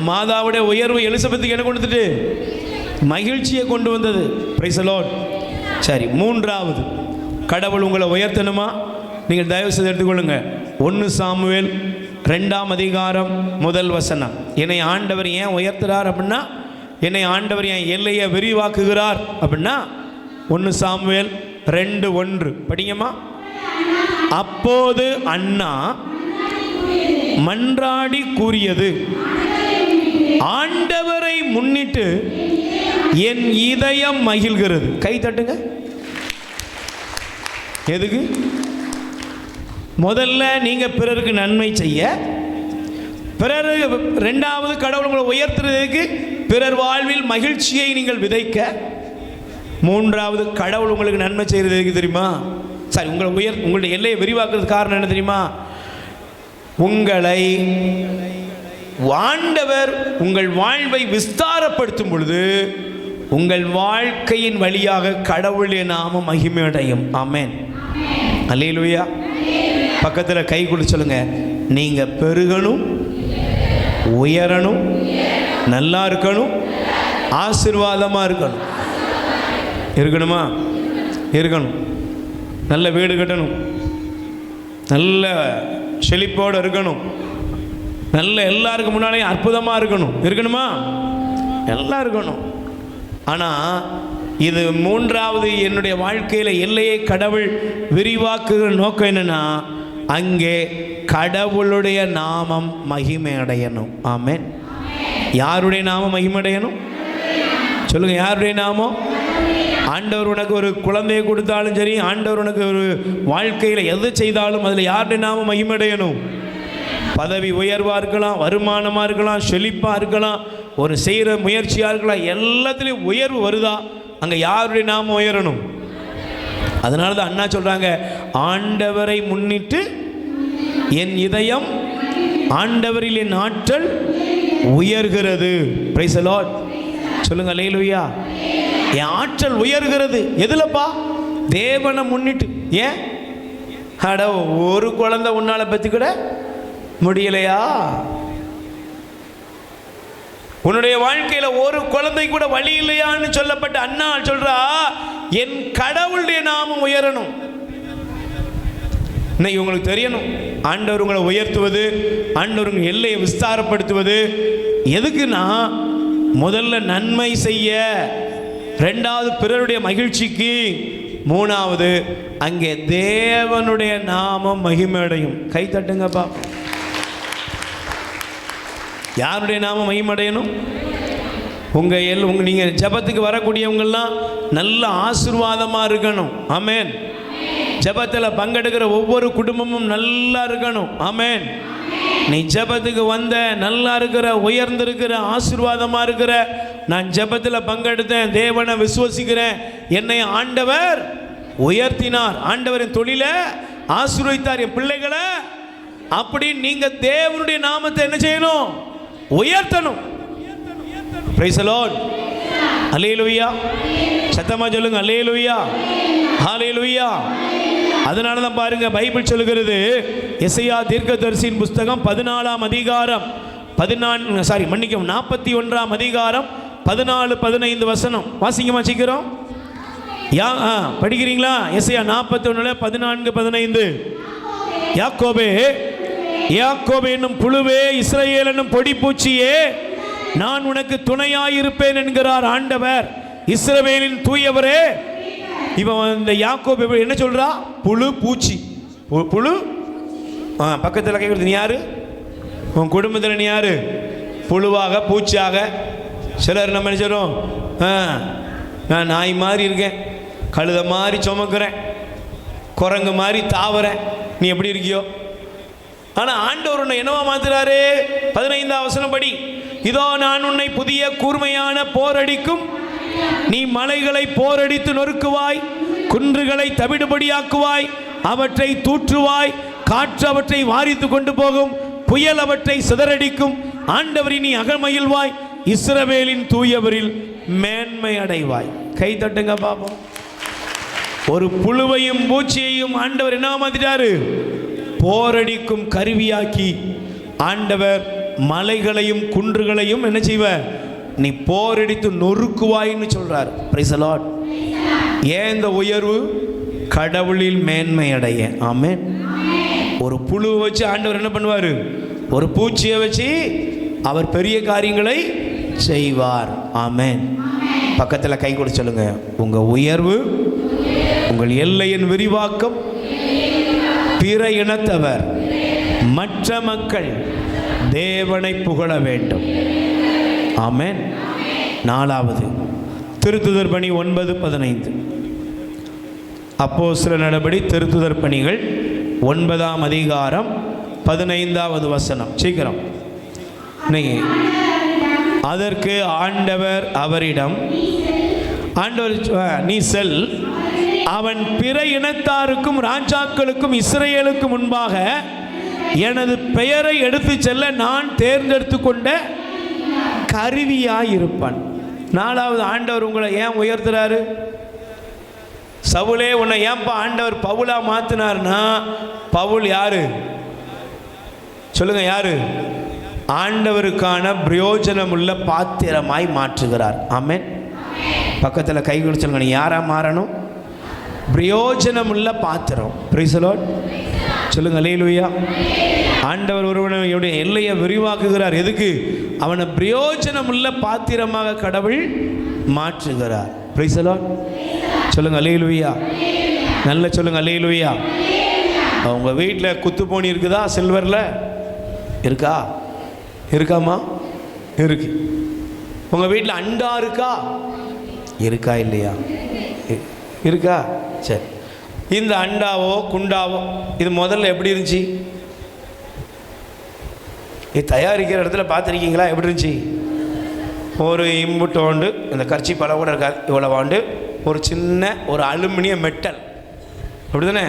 மாதாவுடைய உயர்வு எலிசபெத்துக்கு என்ன கொண்டு மகிழ்ச்சியை கொண்டு வந்தது. Price the Lord. சரி, 3வது கடவுள் உங்களை உயர்த்தணுமா? நீங்கள் தயவு செய்து எடுத்துக்கொள்ளுங்க. 1 சாமுவேல் 2ஆம் அதிகாரம் 1 வசனம். என்னை ஆண்டவர் ஏன் உயர்த்துறார் அப்படின்னா, என்னை ஆண்டவர் என் எல்லையை விரிவாக்குகிறார் அப்படின்னா 1 சாமுவேல் 2:1 படிங்கம்மா. அப்போது அண்ணா மன்றாடி கூறியது, ஆண்டவரை முன்னிட்டு என் இதயம் மகிழ்கிறது. கை தட்டுங்க. எதுக்கு? முதல்ல நீங்க பிறருக்கு நன்மை செய்ய, பிறர் 2வது கடவுள் உங்களை உயர்த்துறதுக்கு, பிறர் வாழ்வில் மகிழ்ச்சியை நீங்கள் விதைக்க, 3வது கடவுள் உங்களுக்கு நன்மை செய்யறதுக்கு தெரியுமா? சரி, உங்களுடைய எல்லையை விரிவாக்குறது காரணம் என்ன தெரியுமா? உங்களை ஆண்டவர் உங்கள் வாழ்வை விஸ்தாரப்படுத்தும் பொழுது உங்கள் வாழ்க்கையின் வழியாக கடவுளுடைய நாமம் மகிமையடையும். ஆமென். அல்லேலூயா. பக்கத்தில் கை கொடுத்து சொல்லுங்க, நீங்க பெருகணும், உயரணும், நல்லா இருக்கணும், ஆசீர்வாதமா இருக்கணும். இருக்கணுமா? இருக்கணும். நல்ல வீடு கட்டணும், நல்ல செழிப்போடு இருக்கணும், நல்ல எல்லாருக்கும் முன்னாலேயும் அற்புதமாக இருக்கணும். இருக்கணுமா? எல்லாம் இருக்கணும். ஆனால் இது மூன்றாவது என்னுடைய வாழ்க்கையில் எல்லையை கடவுள் விரிவாக்குகிற நோக்கம் என்னன்னா, அங்கே கடவுளுடைய நாமம் மகிமை அடையணும். ஆமென். யாருடைய நாமம் மகிமை அடையணும்? சொல்லுங்க, யாருடைய நாமம்? ஆண்டவர் உனக்கு ஒரு குழந்தையை கொடுத்தாலும் சரி, ஆண்டவர் உனக்கு ஒரு வாழ்க்கையில் எது செய்தாலும் அதில் யாருடைய நாமம் மகிமை அடையணும்? பதவி உயர்வாக இருக்கலாம், வருமானமாக இருக்கலாம், செழிப்பாக இருக்கலாம், ஒரு செய்கிற முயற்சியாக இருக்கலாம், எல்லாத்துலேயும் உயர்வு வருதா, அங்கே யாருடைய நாமம் உயரணும்? அதனால தான் அண்ணா சொல்கிறாங்க, ஆண்டவரை முன்னிட்டு என் இதயம் ஆண்டவரில் என் ஆற்றல் உயர்கிறது. Price the Lord. சொல்லுங்க அல்லேலூயா. என் ஆற்றல் உயர்கிறது. எதுலப்பா? தேவனை முன்னிட்டு. ஏன்? அட, ஒரு குழந்தை உன்னால பற்றி கூட முடியலையா? உன்னுடைய வாழ்க்கையில ஒரு குழந்தை கூட வழி இல்லையான்னு சொல்லப்பட்ட அண்ணா சொல்றா, என் கடவுளுடைய நாமம் உயரணும். இன்னைக்கு உங்களுக்கு தெரியணும், ஆண்டவர் உங்களை உயர்த்துவது, ஆண்டவர் உங்கள் எல்லையை விஸ்தாரப்படுத்துவது எதுக்குன்னா, முதல்ல நன்மை செய்ய, ரெண்டாவது பிறருடைய மகிழ்ச்சிக்கு, மூணாவது அங்கே தேவனுடைய நாமம் மகிமை அடையும். கை தட்டுங்கப்பா. யாருடைய நாமம் மகிமை அடையணும்? உங்கள் நீங்கள் ஜெபத்துக்கு வரக்கூடியவங்கெல்லாம் நல்ல ஆசீர்வாதமாக இருக்கணும். ஆமென். ஜெபத்தில் பங்கெடுக்கிற ஒவ்வொரு குடும்பமும் நல்லா இருக்கணும். ஆமென். நீ ஜெபத்துக்கு வந்த நல்லா இருக்கிற, உயர்ந்திருக்கிற, ஆசீர்வாதமாக இருக்கிற, நான் ஜெபத்தில் பங்கெடுத்தேன், தேவனை விசுவசிக்கிறேன், என்னை ஆண்டவர் உயர்த்தினார், ஆண்டவரின் தொழிலை ஆசீர்வதித்தார், என் பிள்ளைகளை, அப்படி நீங்க தேவனுடைய நாமத்தை என்ன செய்யணும்? உயர்த்தணும். Praise the Lord. அல்லேலூயா. சத்தமா சொல்லுங்க அல்லேலூயா. ஹல்லேலூயா. அதனால தான் பாருங்க, பைபிள் சொல்லுகிறது, எசையா தீர்க்கதரிசியின் புஸ்தகம் 14ஆம் அதிகாரம் 41ஆம் அதிகாரம் 14-15 வசனம் வாசிங்கமா சீக்கிரம். படிக்கிறீங்களா? எசையா 41:14-15. யாக்கோபே, யாக்கோபே என்னும் புழுவே, இஸ்ரவேல் என்னும் பொடி பூச்சியே, நான் உனக்கு துணையாயிருப்பேன் என்கிறார் ஆண்டவர், இஸ்ரவேலின் தூயவரே. இவன் இந்த யாக்கோபு என்ன சொல்றா? புழு, பூச்சி. புழு. பக்கத்தில் கேட்குறது, நீ யாரு? உன் குடும்பத்தில் நீ யாரு? புழுவாக, பூச்சியாக. சிலர் நம்ம நினைச்சோம், நான் நாய் மாதிரி இருக்கேன், கழுத மாதிரி சுமக்கிறேன், குரங்கு மாதிரி தாவறேன், நீ எப்படி இருக்கியோ? ஆனால் ஆண்டவர் உன்னை என்னவா மாத்துறாரு? 15ஆம் வசனம் படி, இதோ நான் உன்னை புதிய கூர்மையான போரடிக்கும், நீ மலைகளை போரடித்து நொறுக்குவாய், குன்றுகளை தவிடுபடியாக்குவாய், அவற்றை தூற்றுவாய், காற்று அவற்றை வாரித்து கொண்டு போகும், புயல் அவற்றை சிதறடிக்கும், ஆண்டவரின் நீ அகமகிழ்வாய், இஸ்ரவேலின் தூயவரில் மேன்மை அடைவாய். கை தட்டுங்க பாப்போம். ஒரு புழுவையும் பூச்சியையும் ஆண்டவர் என்ன மாத்திட்டாரு? போரடிக்கும் கருவியாக்கி ஆண்டவர் மலைகளையும் குன்றுகளையும் என்ன செய்வ? நீ போரடித்து நொறுக்குவாயின்னு சொல்றார். Price the Lord. ஏன் இந்த உயர்வு? கடவுளில் மேன்மை அடைய. ஆமென். ஒரு புழுவை வச்சு ஆண்டவர் என்ன பண்ணுவார்? ஒரு பூச்சியை வச்சு அவர் பெரிய காரியங்களை செய்வார். ஆமென். பக்கத்தில் கை கொடுத்து சொல்லுங்க, உங்க உயர்வு, உங்கள் எல்லையின் விரிவாக்கம், பிற இனத்தவர், மற்ற மக்கள் தேவனை புகழ வேண்டும். ஆமென். நாலாவது திருத்துதர் பணி 9:15. அப்போஸ்தலர் நடபடி திருத்துதர் பணிகள் 9ஆம் அதிகாரம் 15வது வசனம். சீக்கிரம். அதற்கு ஆண்டவர் அவரிடம், ஆண்டவர் நீ செல், அவன் பிற இனத்தாருக்கும் ராஜாக்களுக்கும் இஸ்ரவேலுக்கு முன்பாக எனது பெயரை எடுத்து செல்ல நான் தேர்ந்தெடுத்து கொண்ட கருவியாயிருப்பான். நாலாவது, ஆண்டவர் உங்களை ஏன் உயர்த்துறாரு? சவுலே உன்னை ஏன்பா ஆண்டவர் பவுலா மாத்தினார்னா, பவுல் யாரு சொல்லுங்க? யாரு? ஆண்டவருக்கான பிரயோஜனம் உள்ள பாத்திரமாய் மாற்றுகிறார். ஆமென். பக்கத்தில் கை கொடுத்துருங்க. நீ யாரா மாறணும்? பிரயோஜனம் உள்ள பாத்திரம். Price the Lord. சொல்லுங்க அல்லேலூயா. ஆண்டவர் ஒருவனுடைய எல்லையை விரிவாக்குகிறார். எதுக்கு? அவனை பிரயோஜனம் உள்ள பாத்திரமாக கடவுள் மாற்றுகிறார். Price the Lord. சொல்லுங்க அல்லேலூயா. நல்ல சொல்லுங்க அல்லேலூயா. உங்க வீட்டில் குத்து போனி இருக்குதா? சில்வரில் இருக்கா? இருக்காமா? இருக்கு. உங்க வீட்டில் அண்டா இருக்கா? இருக்கா இல்லையா? இருக்கா? சரி. இந்த அண்டாவோ குண்டாவோ இது முதல்ல எப்படி இருந்துச்சு? இது தயாரிக்கிற இடத்துல பார்த்துருக்கீங்களா? எப்படி இருந்துச்சு? ஒரு இம்புட்டோண்டு, இந்த கர்ச்சி பல கூட இருக்காது, இவ்வளோ வாண்டு, ஒரு சின்ன ஒரு அலுமினிய மெட்டல், அப்படி தானே?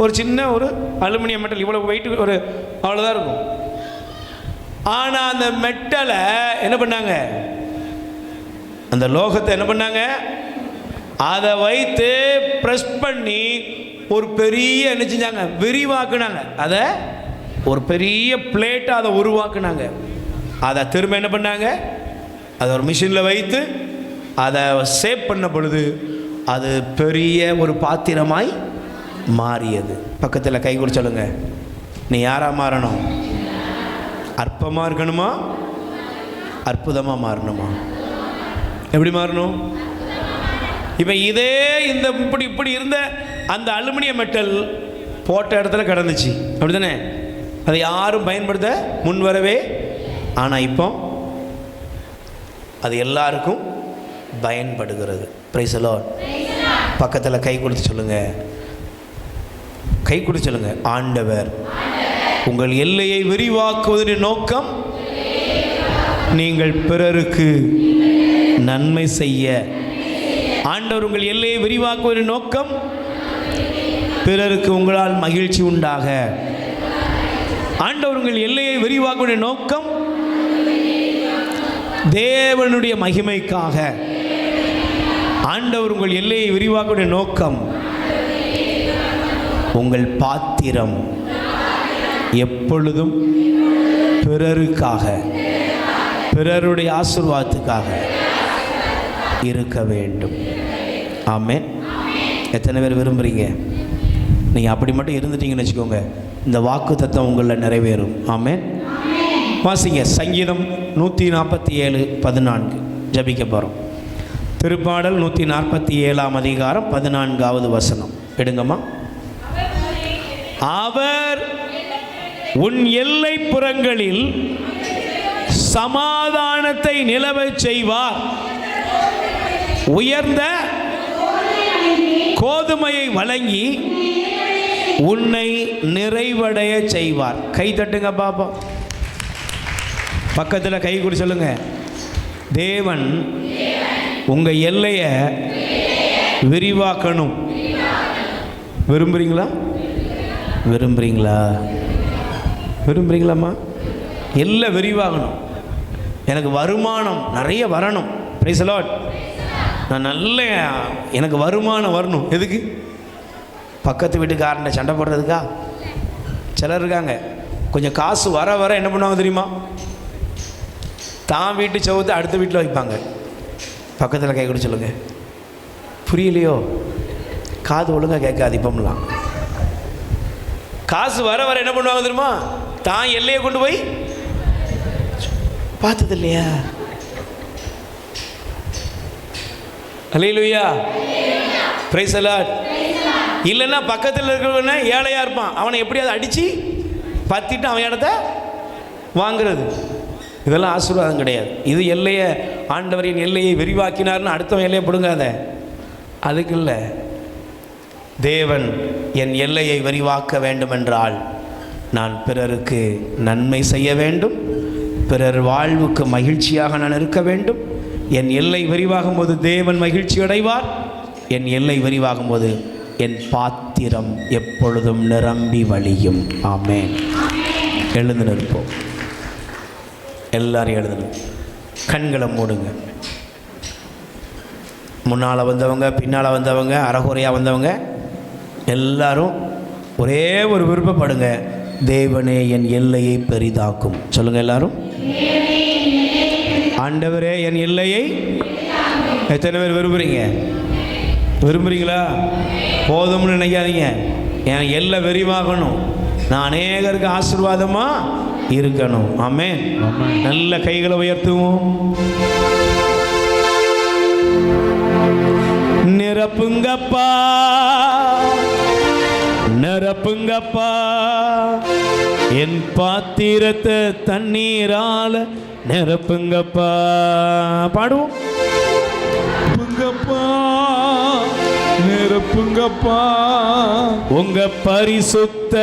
ஒரு சின்ன ஒரு அலுமினிய மெட்டல், இவ்வளோ வெயிட்டு, ஒரு அவ்வளோதான் இருக்கும். ஆனால் அந்த மெட்டலை என்ன பண்ணாங்க? அந்த லோகத்தை என்ன பண்ணாங்க? அதை வைத்து ப்ரெஸ் பண்ணி ஒரு பெரிய என்ன செஞ்சாங்க? விரிவாக்குனாங்க. அதை ஒரு பெரிய பிளேட்டை அதை உருவாக்குனாங்க. அதை திரும்ப என்ன பண்ணாங்க? அதை ஒரு மிஷினில் வைத்து அதை சேவ் பண்ண பொழுது அது பெரிய ஒரு பாத்திரமாய் மாறியது. பக்கத்தில் கை கொடுத்து சொல்லுங்க, நீ யாரா மாறணும்? அற்பமாக இருக்கணுமா? அற்புதமாக மாறணுமா? எப்படி மாறணும்? இப்போ இதே இந்த இப்படி இருந்த அந்த அலுமினிய மெட்டல் போட்ட இடத்துல கிடந்துச்சு, அப்படி தானே? அதை யாரும் பயன்படுத்த முன் வரவே. ஆனால் இப்போ அது எல்லாருக்கும் பயன்படுகிறது. Price the Lord. பக்கத்தில் கை கொடுத்து சொல்லுங்க, கை கொடுத்து சொல்லுங்க, ஆண்டவர் உங்கள் எல்லையை விரிவாக்குவதன் நோக்கம் நீங்கள் பிறருக்கு நன்மை செய்ய. ஆண்டவர் உங்கள் எல்லையை விரிவாக்குவதன் நோக்கம் பிறருக்கு உங்களால் மகிழ்ச்சி உண்டாக. ஆண்டவர் உங்கள் எல்லையை விரிவாக்குவதன் நோக்கம் தேவனுடைய மகிமைக்காக. ஆண்டவர் உங்கள் எல்லையை விரிவாக்குவதன் நோக்கம் உங்கள் பாத்திரம் எப்பொழுதும் பிறருக்காக, பிறருடைய ஆசீர்வாதத்துக்காக இருக்க வேண்டும். ஆமென். எத்தனை பேர் விரும்புகிறீங்க? நீங்கள் அப்படி மட்டும் இருந்துட்டீங்கன்னு வச்சுக்கோங்க, இந்த வாக்கு தத்தம் உங்களில் நிறைவேறும். ஆமென். வாசிங்க சங்கீதம் 147:14 ஜபிக்க போகிறோம். திருப்பாடல் 147 அதிகாரம் 14வது வசனம் எடுங்கம்மா. அவர் உன் எல்லை புறங்களில் சமாதானத்தை நிலவச் செய்வார், உயர்ந்த கோதுமையை வழங்கி உன்னை நிறைவடைய செய்வார். கை தட்டுங்க பாப்பா. பக்கத்தில் கை கூடி சொல்லுங்க, தேவன் உங்க எல்லையை விரிவாக்கணும். விரும்புறீங்களா? விரும்புறீங்களா? விரும்புறீங்களாம்மா? எல்லாம் விரிவாகணும். எனக்கு வருமானம் நிறைய வரணும். Price the Lord. நான் நல்ல எனக்கு வருமானம் வரணும். எதுக்கு? பக்கத்து வீட்டுக்காரன் சண்டை போடுறதுக்கா? சிலர் இருக்காங்க, கொஞ்சம் காசு வர வர என்ன பண்ணுவாங்க தெரியுமா? தான் வீட்டு சவுத்தை அடுத்த வீட்டில் வைப்பாங்க. பக்கத்தில் கை கொடுத்து சொல்லுங்க, புரியலையோ? காது ஒழுங்காக கேட்காது. இப்போம்லாம் காசு வர வர என்ன பண்ணுவாங்க தெரியுமா? தான் எல்லையை கொண்டு போய் பார்த்தது இல்லையா? அல்லேலூயா, பிரைஸ் தி லார்ட். இல்லைன்னா பக்கத்தில் இருக்கிறவன ஏழையாக இருப்பான், அவனை எப்படியாவது அடித்து பத்திட்டு அவன் இடத்த வாங்கிறது. இதெல்லாம் ஆசீர்வாதம் கிடையாது. இது எல்லையை, ஆண்டவரின் எல்லையை விரிவாக்கினார்னு அடுத்தவன் எல்லையை பிடுங்காத. அதுக்கு இல்லை, தேவன் என் எல்லையை விரிவாக்க வேண்டுமென்றால் நான் பிறருக்கு நன்மை செய்ய வேண்டும், பிறர் வாழ்வுக்கு மகிழ்ச்சியாக நான் இருக்க வேண்டும். என் எல்லை விரிவாகும் போது தேவன் மகிழ்ச்சி அடைவார். என் எல்லை விரிவாகும் போது என் பாத்திரம் எப்பொழுதும் நிரம்பி வழியும். ஆமென். எழுந்து நிற்போம். எல்லாரும் எழுதணும். கண்களை மூடுங்க. முன்னால் வந்தவங்க, பின்னால் வந்தவங்க, அறகுறையாக வந்தவங்க எல்லாரும் ஒரே ஒரு விருப்பப்படுங்க, தேவனே என் எல்லையை பெரிதாக்கும். சொல்லுங்கள் எல்லாரும், ஆண்டவரே என் எல்லையை. எத்தனை பேர் விரும்புகிறீங்களா? போதும்னு நினைக்காதீங்க, என் எல்லை விரிவாகணும், நான் அநேகருக்கு ஆசீர்வாதமாக இருக்கணும். ஆமென். நல்ல கைகளை உயர்த்துவோம். நிரப்புங்கப்பா, நிரப்புங்கப்பா என் பாத்திரத்தை தண்ணீரால நிரப்புங்கப்பா. பாடுவோம். நிரப்புங்கப்பா, நிரப்புங்கப்பா உங்க பரிசுத்த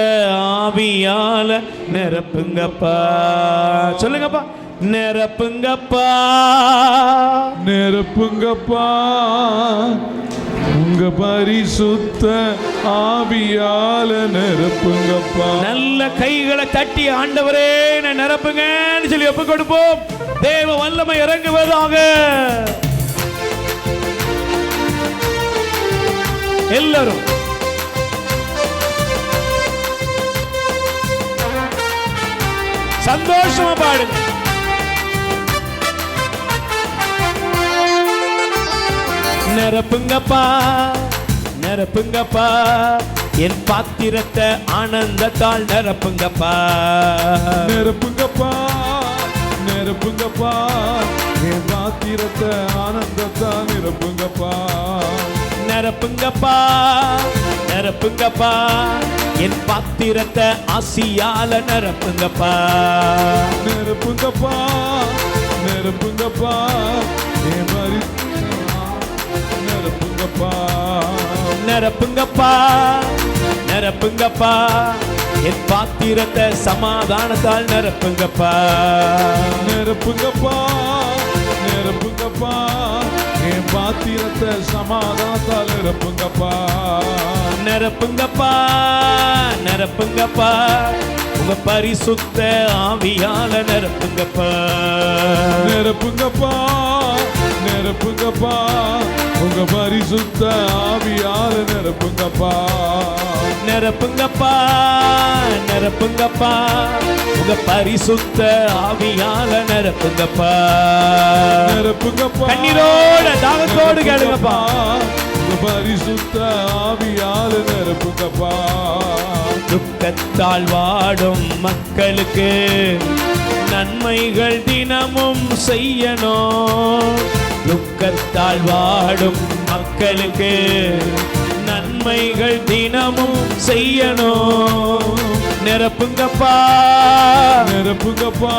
ஆவியால நிரப்புங்கப்பா. சொல்லுங்கப்பா, நிரப்புங்கப்பா, நிரப்புங்கப்பா உங்க பரிசுத்த ஆவியால நிரப்புங்கப்பா. நல்ல கைகளை தட்டி ஆண்டவரே நான் நிரப்புங்கன்னு சொல்லி ஒப்பு கொடுப்போம். தேவ வல்லமை இறங்குவதாக. எல்லாரும் சந்தோஷமா பாடுங்க. நிரப்புங்கப்பா, நிரப்புங்கப்பா என் பாத்திரத்தை ஆனந்தத்தால் நிரப்புங்கப்பா. நிரப்புங்கப்பா, நிரப்புங்கப்பா என் பாத்திரத்தை ஆனந்தத்தால் நிரப்புங்கப்பா. நிரப்புங்கப்பா, நிரப்புங்கப்பா என் பாத்திரத்தை ஆசியால நிரப்புங்கப்பா. நிரப்புங்கப்பா, நிரப்புங்கப்பா என் நிரப்புங்கப்பா. நிரப்புங்கப்பா, நிரப்புங்கப்பா என் பாத்திரத்தை சமாதானத்தால் நிரப்புங்கப்பா. நிரப்புங்கப்பா, நிரப்புங்கப்பா என் பாத்திரத்தை சமாதானத்தால் நிரப்புங்கப்பா. நிரப்புங்கப்பா, நிரப்புங்கப்பா உங்க பரிசுத்த ஆவியால நிரப்புங்கப்பா. நிரப்புங்கப்பா, நிரப்புங்கப்பா உங்க பரிசுத்த ஆவியால நிரப்புங்கப்பா. நிரப்புங்கப்பா, நிரப்புங்கப்பா உங்க பரிசுத்த ஆவியால நிரப்புங்கப்பா. நிரப்புங்கப்பா, கண்ணீரோட தாகத்தோடு கேளுங்கப்பா. உங்க பரிசுத்த ஆவியால நிரப்புங்கப்பா. துக்கத்தால் வாடும் மக்களுக்கு நன்மைகள் தினமும் செய்யணும். துக்கத்தால் வாடும் மக்களுக்கு நன்மைகள் தினமும் செய்யணும். நிரப்புங்கப்பா, நிரப்புங்கப்பா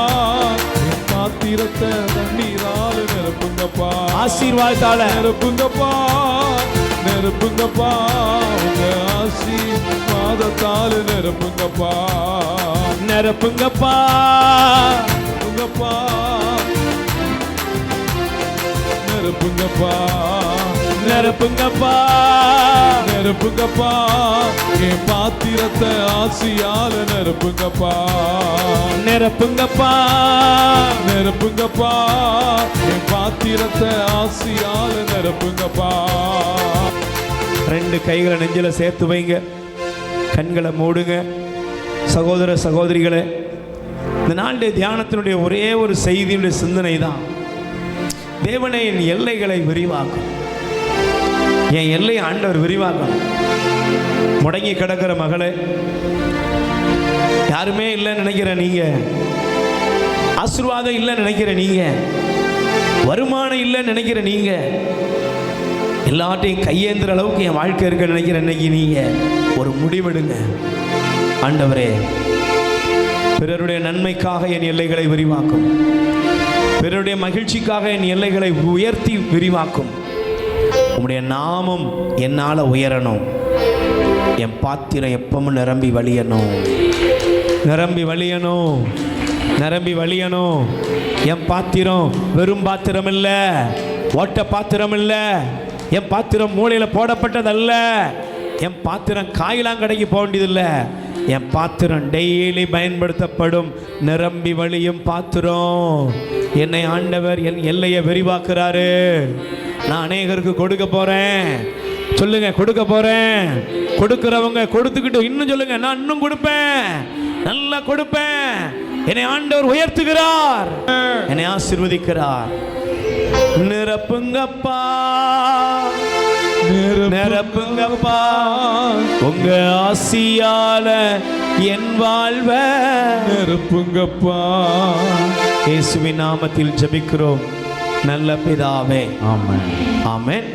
என் பாத்திரத்தை தண்ணீரால நிரப்புங்கப்பா. ஆசீர்வாதத்தால நிரப்புங்கப்பா, நிரப்புங்கப்பா உங்க ஆசீர்வாதத்தால நிரப்புங்கப்பா. நிரப்புங்கப்பா, நிரப்புங்கப்பா, நிரப்புங்கப்பா, நிரப்புங்கப்பா, நிரப்புங்கப்பா என் பாத்திரத்தை ஆசியால நிரப்புங்கப்பா. நிரப்புங்கப்பா, நிரப்புங்கப்பா என் பாத்திரத்தை ஆசியால நிரப்புங்கப்பா. ரெண்டு கைகளை நெஞ்சில சேர்த்து வைங்க, கண்களை மூடுங்க. சகோதர சகோதரிகளே, இந்த நாளுடைய தியானத்தினுடைய ஒரே ஒரு செய்தியுடைய சிந்தனை தான், தேவனே என் எல்லைகளை விரிவாக்கும். என் எல்லையை ஆண்டவர் விரிவாக்கணும். முடங்கி கிடக்கிற மகளே, யாருமே இல்லைன்னு நினைக்கிற நீங்க, ஆசீர்வாதம் இல்லைன்னு நினைக்கிற நீங்க, வருமானம் இல்லைன்னு நினைக்கிற நீங்க, எல்லாத்தையும் கையேந்திர அளவுக்கு என் வாழ்க்கை இருக்க நினைக்கிற இன்னைக்கு நீங்க ஒரு முடிவெடுங்க. ஆண்டவரே, பிறருடைய நன்மைக்காக என் எல்லைகளை விரிவாக்கும், பிறருடைய மகிழ்ச்சிக்காக என் எல்லைகளை உயர்த்தி விரிவாக்கும். உம்முடைய நாமம் என்னால் உயரணும். என் பாத்திரம் எப்பவும் நிரம்பி வழியணும், நிரம்பி வழியணும், நிரம்பி வழியணும். என் பாத்திரம் வெறும் பாத்திரம் இல்லை, ஓட்ட பாத்திரம் இல்லை. என் பாத்திரம் மூளையில் போடப்பட்டதல்ல. என் பாத்திரம் காயிலாங்கடைக்கு போக வேண்டியதில்லை. என் பாத்திரம் டெய்லி பயன்படுத்தப்படும் நிரம்பி வழியும் பாத்திரம். என்னை ஆண்டவர் என் எல்லையை விரிவாக்குறாரு. நான் அநேகருக்கு கொடுக்க போறேன். சொல்லுங்க, கொடுக்க போறேன். கொடுக்கிறவங்க கொடுத்துக்கிட்டு இன்னும் சொல்லுங்க, நான் இன்னும் கொடுப்பேன், நல்லா கொடுப்பேன். என்னை ஆண்டவர் உயர்த்துகிறார், என்னை ஆசீர்வதிக்கிறார். நிரப்புங்கப்பா, நிரப்புங்கப்பா, உங்க ஆசியால என் வாழ்வ நிரப்புங்கப்பா. இயேசுவின் நாமத்தில் ஜெபிக்கிறோம் நல்ல பிதாவே. ஆமென். ஆமென்.